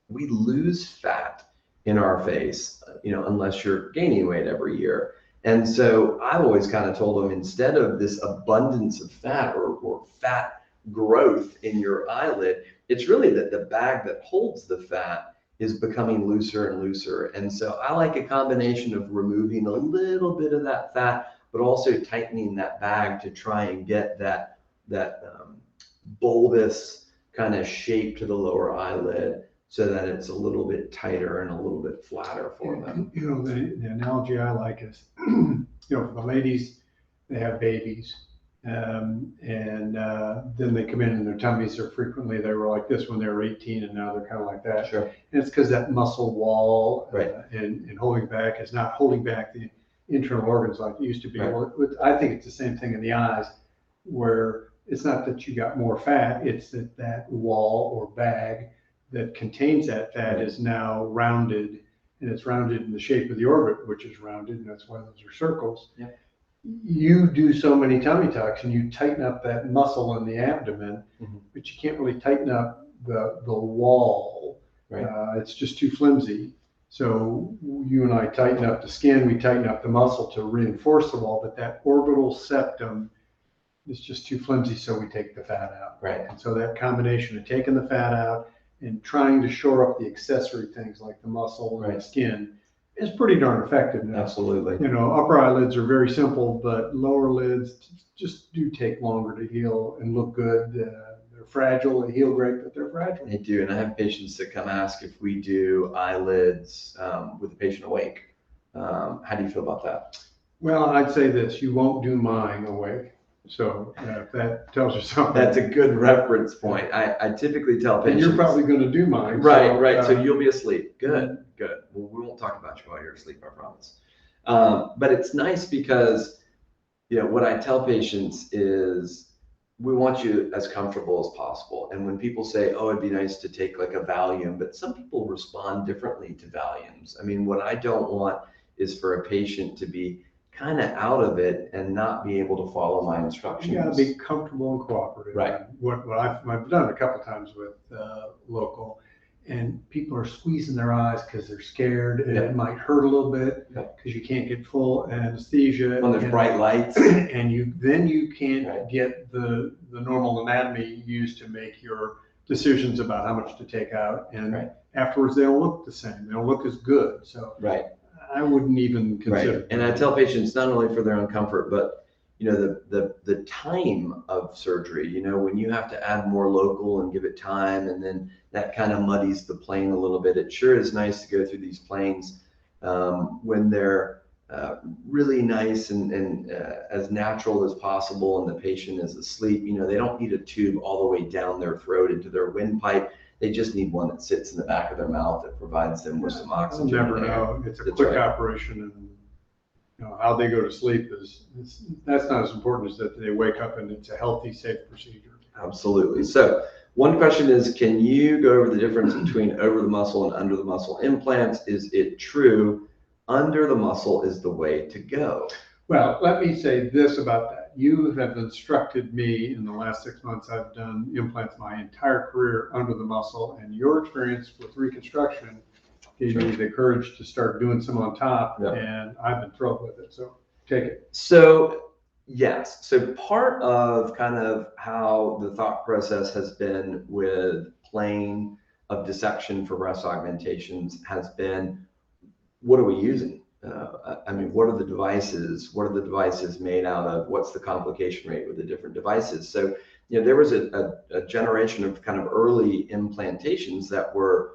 we lose fat in our face, unless you're gaining weight every year. And so I've always kind of told them, instead of this abundance of fat or fat growth in your eyelid, it's really that the bag that holds the fat is becoming looser and looser. And so I like a combination of removing a little bit of that fat, but also tightening that bag to try and get that bulbous kind of shape to the lower eyelid, so that it's a little bit tighter and a little bit flatter for them. The analogy I like is, for the ladies, they have babies, and then they come in and their tummies are frequently, they were like this when they were 18, and now they're kind of like that. Sure. And it's because that muscle wall Right. and holding back is not holding back the internal organs like it used to be. Right. Well, I think it's the same thing in the eyes, where it's not that you got more fat, it's that wall or bag that contains that fat is now rounded, and it's rounded in the shape of the orbit, which is rounded, and that's why those are circles. Yeah. You do so many tummy tucks and you tighten up that muscle in the abdomen, but you can't really tighten up the wall. Right. It's just too flimsy. So you and I tighten up the skin, we tighten up the muscle to reinforce the wall, but that orbital septum is just too flimsy, so we take the fat out. Right. And so that combination of taking the fat out and trying to shore up the accessory things like the muscle and the skin is pretty darn effective now. Absolutely. Upper eyelids are very simple, but lower lids just do take longer to heal and look good. They're fragile, they heal great, but they're fragile. They do, and I have patients that come ask if we do eyelids with the patient awake. How do you feel about that? Well, I'd say this, you won't do mine awake. So if that tells you something. That's a good reference point. I typically tell patients. And you're probably going to do mine. Right. So you'll be asleep. Good. Well, we won't talk about you while you're asleep, I promise. But it's nice because, what I tell patients is we want you as comfortable as possible. And when people say, oh, it'd be nice to take like a Valium, but some people respond differently to Valiums. I mean, what I don't want is for a patient to be kind of out of it and not be able to follow my instructions. You got to be comfortable and cooperative. Right. What I've done a couple of times with local, and people are squeezing their eyes because they're scared, and it might hurt a little bit because you can't get full anesthesia. When there's bright lights. And you can't get the normal anatomy used to make your decisions about how much to take out. And afterwards, they don't look the same. They don't look as good. So I wouldn't even consider. Right. And I tell patients not only for their own comfort, but the time of surgery, when you have to add more local and give it time, and then that kind of muddies the plane a little bit. It sure is nice to go through these planes when they're really nice and as natural as possible, and the patient is asleep. They don't need a tube all the way down their throat into their windpipe. They just need one that sits in the back of their mouth that provides them with some oxygen. You'll never know. It's a quick operation, and how they go to sleep that's not as important as that they wake up and it's a healthy, safe procedure. Absolutely. So one question is, can you go over the difference between over the muscle and under the muscle implants? Is it true under the muscle is the way to go? Well, let me say this about that. You have instructed me in the last 6 months. I've done implants my entire career under the muscle, and your experience with reconstruction gave me the courage to start doing some on top, and I've been thrilled with it. So take it. So yes. So part of kind of how the thought process has been with plane of dissection for breast augmentations has been, what are we using? What are the devices? What are the devices made out of? What's the complication rate with the different devices? So, there was a generation of kind of early implantations that were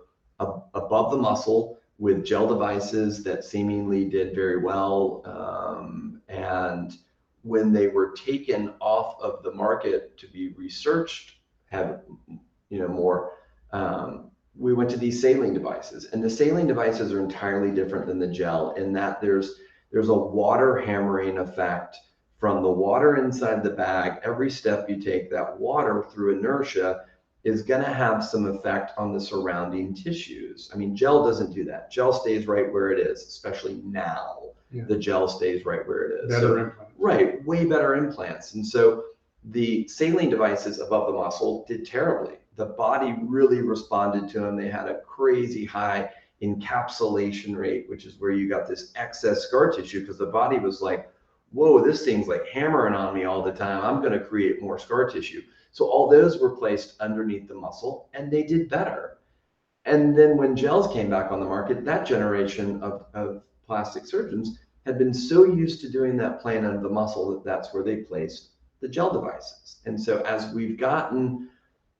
above the muscle with gel devices that seemingly did very well. And when they were taken off of the market to be researched, more, we went to these saline devices, and the saline devices are entirely different than the gel in that there's a water hammering effect from the water inside the bag. Every step you take, that water through inertia is going to have some effect on the surrounding tissues. Gel doesn't do that. Gel stays right where it is, especially now. Yeah. the gel stays right where it is. Better So, implant. right, way better implants. And so the saline devices above the muscle did terribly. The body really responded to them. They had a crazy high encapsulation rate, which is where you got this excess scar tissue because the body was like, whoa, this thing's like hammering on me all the time. I'm going to create more scar tissue. So all those were placed underneath the muscle and they did better. And then when gels came back on the market, that generation of plastic surgeons had been so used to doing that plane under the muscle that that's where they placed the gel devices. And so as we've gotten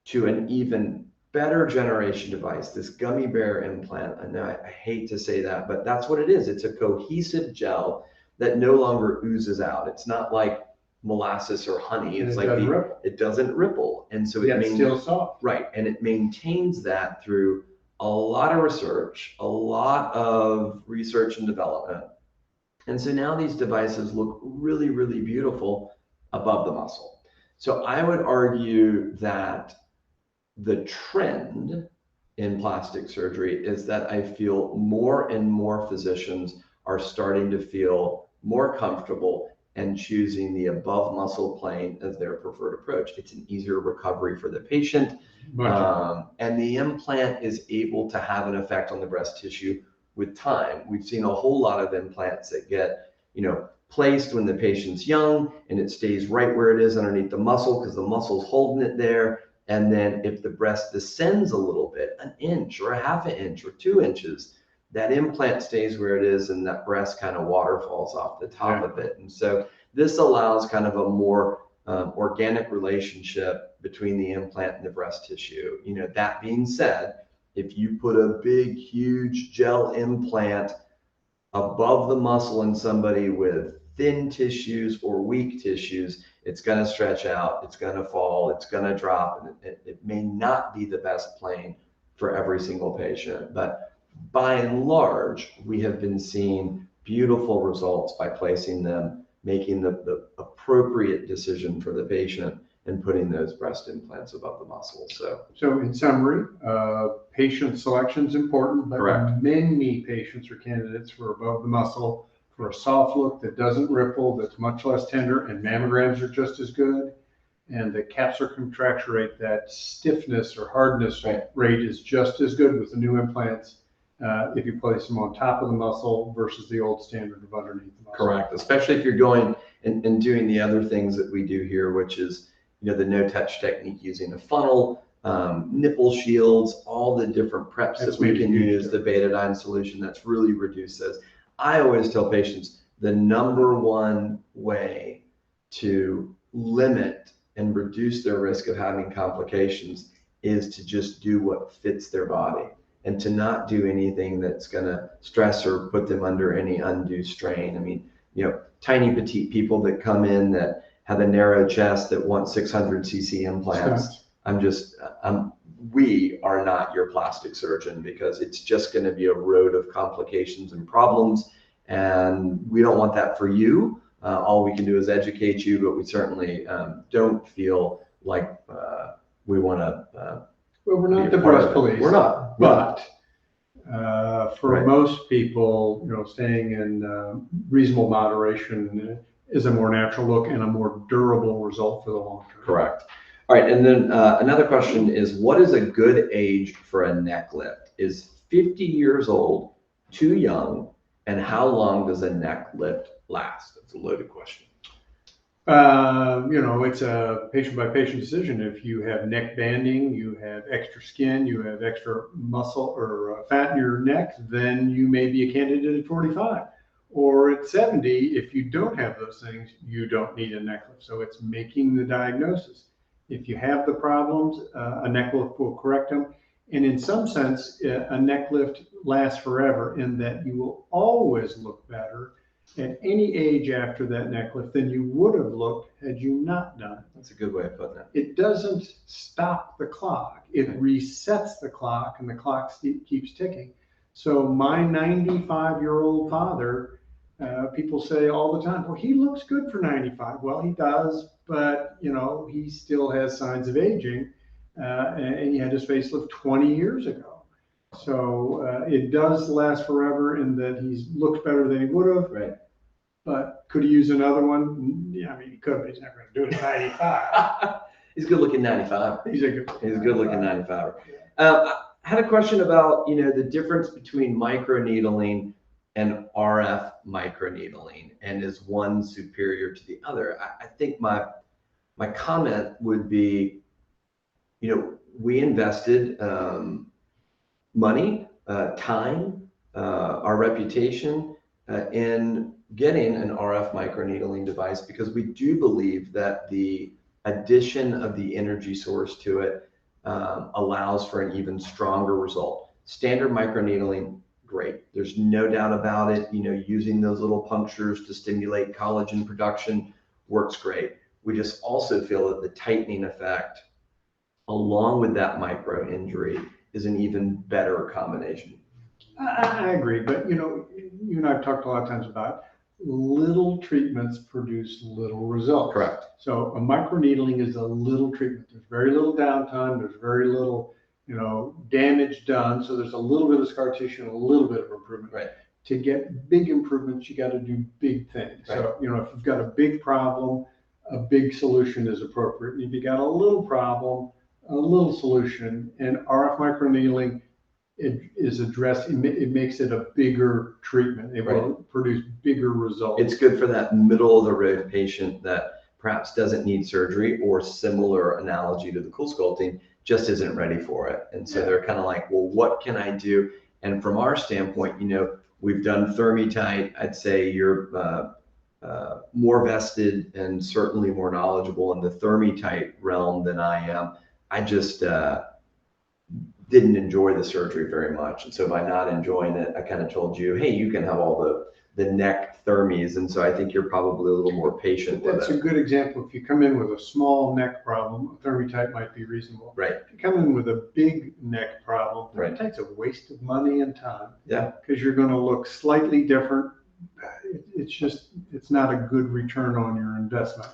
to an even better generation device, this gummy bear implant, I know I hate to say that, but that's what it is. It's a cohesive gel that no longer oozes out. It's not like molasses or honey. It's like it doesn't ripple. And so it's still soft. Right. And it maintains that through a lot of research, a lot of research and development. And so now these devices look really, really beautiful above the muscle. So I would argue that the trend in plastic surgery is that I feel more and more physicians are starting to feel more comfortable and choosing the above muscle plane as their preferred approach. It's an easier recovery for the patient. And the implant is able to have an effect on the breast tissue with time. We've seen a whole lot of implants that get, placed when the patient's young and it stays right where it is underneath the muscle because the muscle's holding it there. And then if the breast descends a little bit, an inch or a half an inch or 2 inches, that implant stays where it is and that breast kind of waterfalls off the top of it. And so this allows kind of a more organic relationship between the implant and the breast tissue. That being said, if you put a big, huge gel implant above the muscle in somebody with thin tissues or weak tissues, it's going to stretch out, it's going to fall, it's going to drop, and it may not be the best plane for every single patient. But by and large, we have been seeing beautiful results by placing them, making the appropriate decision for the patient and putting those breast implants above the muscle. So in summary, patient selection is important, but Correct. Many patients are candidates for above the muscle for a soft look that doesn't ripple, that's much less tender, and mammograms are just as good. And the capsular contracture rate, that stiffness or hardness rate is just as good with the new implants if you place them on top of the muscle versus the old standard of underneath the muscle. Correct, especially if you're going and doing the other things that we do here, which is the no-touch technique using a funnel, nipple shields, all the different preps that we can use, the betadine solution that's really reduced those. I always tell patients the number one way to limit and reduce their risk of having complications is to just do what fits their body and to not do anything that's going to stress or put them under any undue strain. I mean, tiny petite people that come in that have a narrow chest that want 600 cc implants. We are not your plastic surgeon because it's just going to be a road of complications and problems. And we don't want that for you. All we can do is educate you, but we certainly don't feel like we want to. Well, we're not the breast police. We're not. But for most people, staying in reasonable moderation is a more natural look and a more durable result for the long term. Correct. All right, and then another question is, what is a good age for a neck lift? Is 50 years old too young, and how long does a neck lift last? That's a loaded question. It's a patient by patient decision. If you have neck banding, you have extra skin, you have extra muscle or fat in your neck, then you may be a candidate at 45. Or at 70, if you don't have those things, you don't need a neck lift. So it's making the diagnosis. If you have the problems, a neck lift will correct them. And in some sense, a neck lift lasts forever in that you will always look better at any age after that neck lift than you would have looked had you not done it. That's a good way of putting it. It doesn't stop the clock. It resets the clock and the clock keeps ticking. So my 95-year-old father, people say all the time, well, he looks good for 95. Well, he does, but he still has signs of aging, and he had his facelift 20 years ago. So it does last forever in that he looks better than he would have. Right. but could he use another one? Yeah, I mean, he could, but he's not going to do it at 95. He's a good looking 95. He's a good. He's a good looking 95. I had a question about, the difference between microneedling and RF microneedling, and is one superior to the other? I think my comment would be, we invested money, time, our reputation in getting an RF microneedling device, because we do believe that the addition of the energy source to it allows for an even stronger result. Standard microneedling, great. There's no doubt about it. Using those little punctures to stimulate collagen production works great. We just also feel that the tightening effect, along with that micro injury, is an even better combination. I agree, but you and I have talked a lot of times about little treatments produce little results. Correct. So a microneedling is a little treatment. There's very little downtime. There's very little, damage done. So there's a little bit of scar tissue and a little bit of improvement. Right. To get big improvements, you got to do big things. Right. So, if you've got a big problem, a big solution is appropriate. If you got a little problem, a little solution. And RF microneedling, it is addressed, it makes it a bigger treatment. It will produce bigger results. It's good for that middle of the road patient that perhaps doesn't need surgery, or similar analogy to the cool sculpting, just isn't ready for it. And so they're kind of like, well, what can I do? And from our standpoint, we've done ThermiTight. I'd say you're more vested and certainly more knowledgeable in the ThermiTight realm than I am. I just didn't enjoy the surgery very much. And so by not enjoying it, I kind of told you, hey, you can have all the neck thermies. And so I think you're probably a little more patient with it. That's a good example. If you come in with a small neck problem, a ThermiTight might be reasonable. Right. If you come in with a big neck problem, Right. ThermiTight's a waste of money and time. Yeah. Because you're going to look slightly different. It's not a good return on your investment.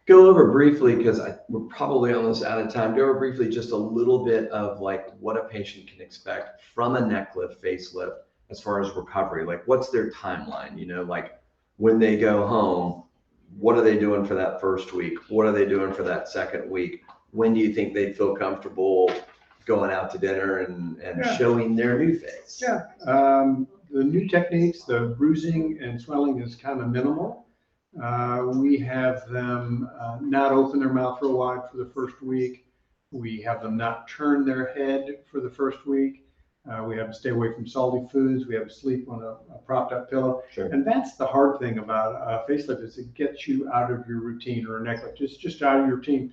Go over briefly, because we're probably almost out of time. Go over briefly just a little bit of what a patient can expect from a neck lift, facelift, as far as recovery. What's their timeline? When they go home, what are they doing for that first week? What are they doing for that second week? When do you think they'd feel comfortable going out to dinner and showing their new face? Yeah. The new techniques, the bruising and swelling is kind of minimal. We have them not open their mouth real wide for the first week. We have them not turn their head for the first week. We have them stay away from salty foods. We have them sleep on a propped up pillow. Sure. And that's the hard thing about a facelift, is it gets you out of your routine, or a neck lift. It's just out of your routine.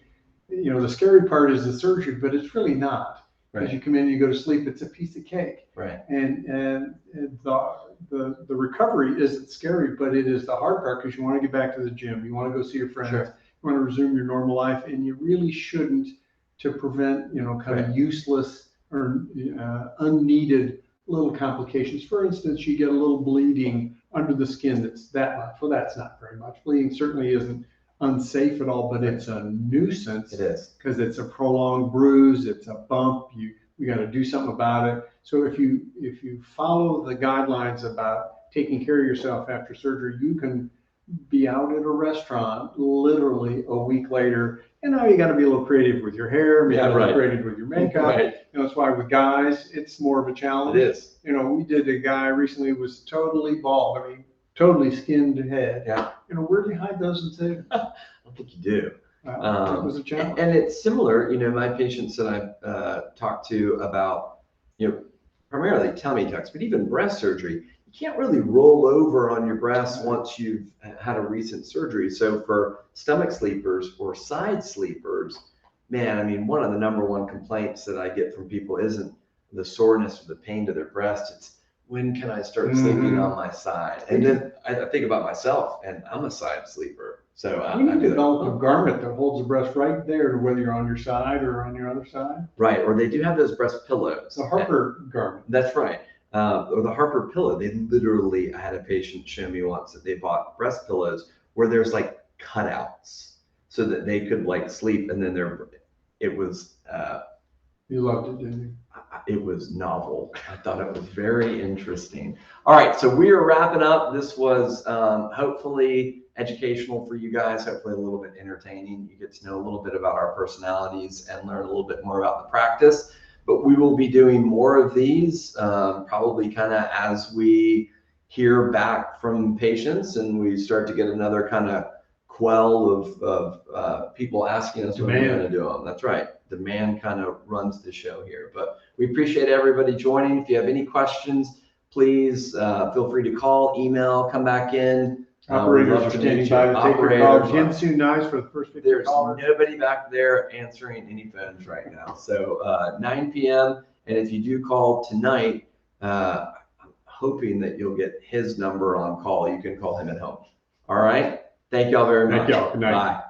The scary part is the surgery, but it's really not. Because you come in, you go to sleep, it's a piece of cake. Right. And the recovery isn't scary, but it is the hard part, because you want to get back to the gym, you want to go see your friends, Sure. you want to resume your normal life, and you really shouldn't, to prevent kind of useless or unneeded little complications. For instance, you get a little bleeding under the skin that's that much. Well, that's not very much. Bleeding certainly isn't unsafe at all, but it's a nuisance. It is. Because it's a prolonged bruise, it's a bump. We got to do something about it. So if you follow the guidelines about taking care of yourself after surgery, you can be out at a restaurant literally a week later. And now you got to be a little creative with your hair, maybe a little creative with your makeup. Right. That's why with guys, it's more of a challenge. It is. We did a guy recently who was totally bald. I mean, totally skinned head. Yeah. Where do you hide those and say? I don't think you do. That was a challenge. And it's similar, my patients that I've talked to about, primarily tummy tucks, but even breast surgery, you can't really roll over on your breasts once you've had a recent surgery. So for stomach sleepers or side sleepers, man, I mean, one of the number one complaints that I get from people isn't the soreness or the pain to their breast. It's, when can I start sleeping on my side? And then I think about myself, and I'm a side sleeper. So we need to develop a garment that holds the breast right there, whether you're on your side or on your other side. Right, or they do have those breast pillows. The Harper garment. That's right. Or the Harper pillow. They literally, I had a patient show me once that they bought breast pillows where there's cutouts so that they could sleep, and then it was You loved it, didn't you? It was novel. I thought it was very interesting. All right, so we are wrapping up. This was hopefully educational for you guys, hopefully a little bit entertaining. You get to know a little bit about our personalities and learn a little bit more about the practice. But we will be doing more of these, probably kind of as we hear back from patients and we start to get another kind of quell of people asking us when we're going to do them. That's right. Demand kind of runs the show here. But we appreciate everybody joining. If you have any questions, please feel free to call, email, come back in. Operators are standing by to take your call. Ginsu Nice for the first 50 There's callers. nobody back there answering any phones right now. So 9 p.m. And if you do call tonight, I'm hoping that you'll get his number on call. You can call him at home. All right. Thank y'all very much. Thank y'all. Good night. Bye.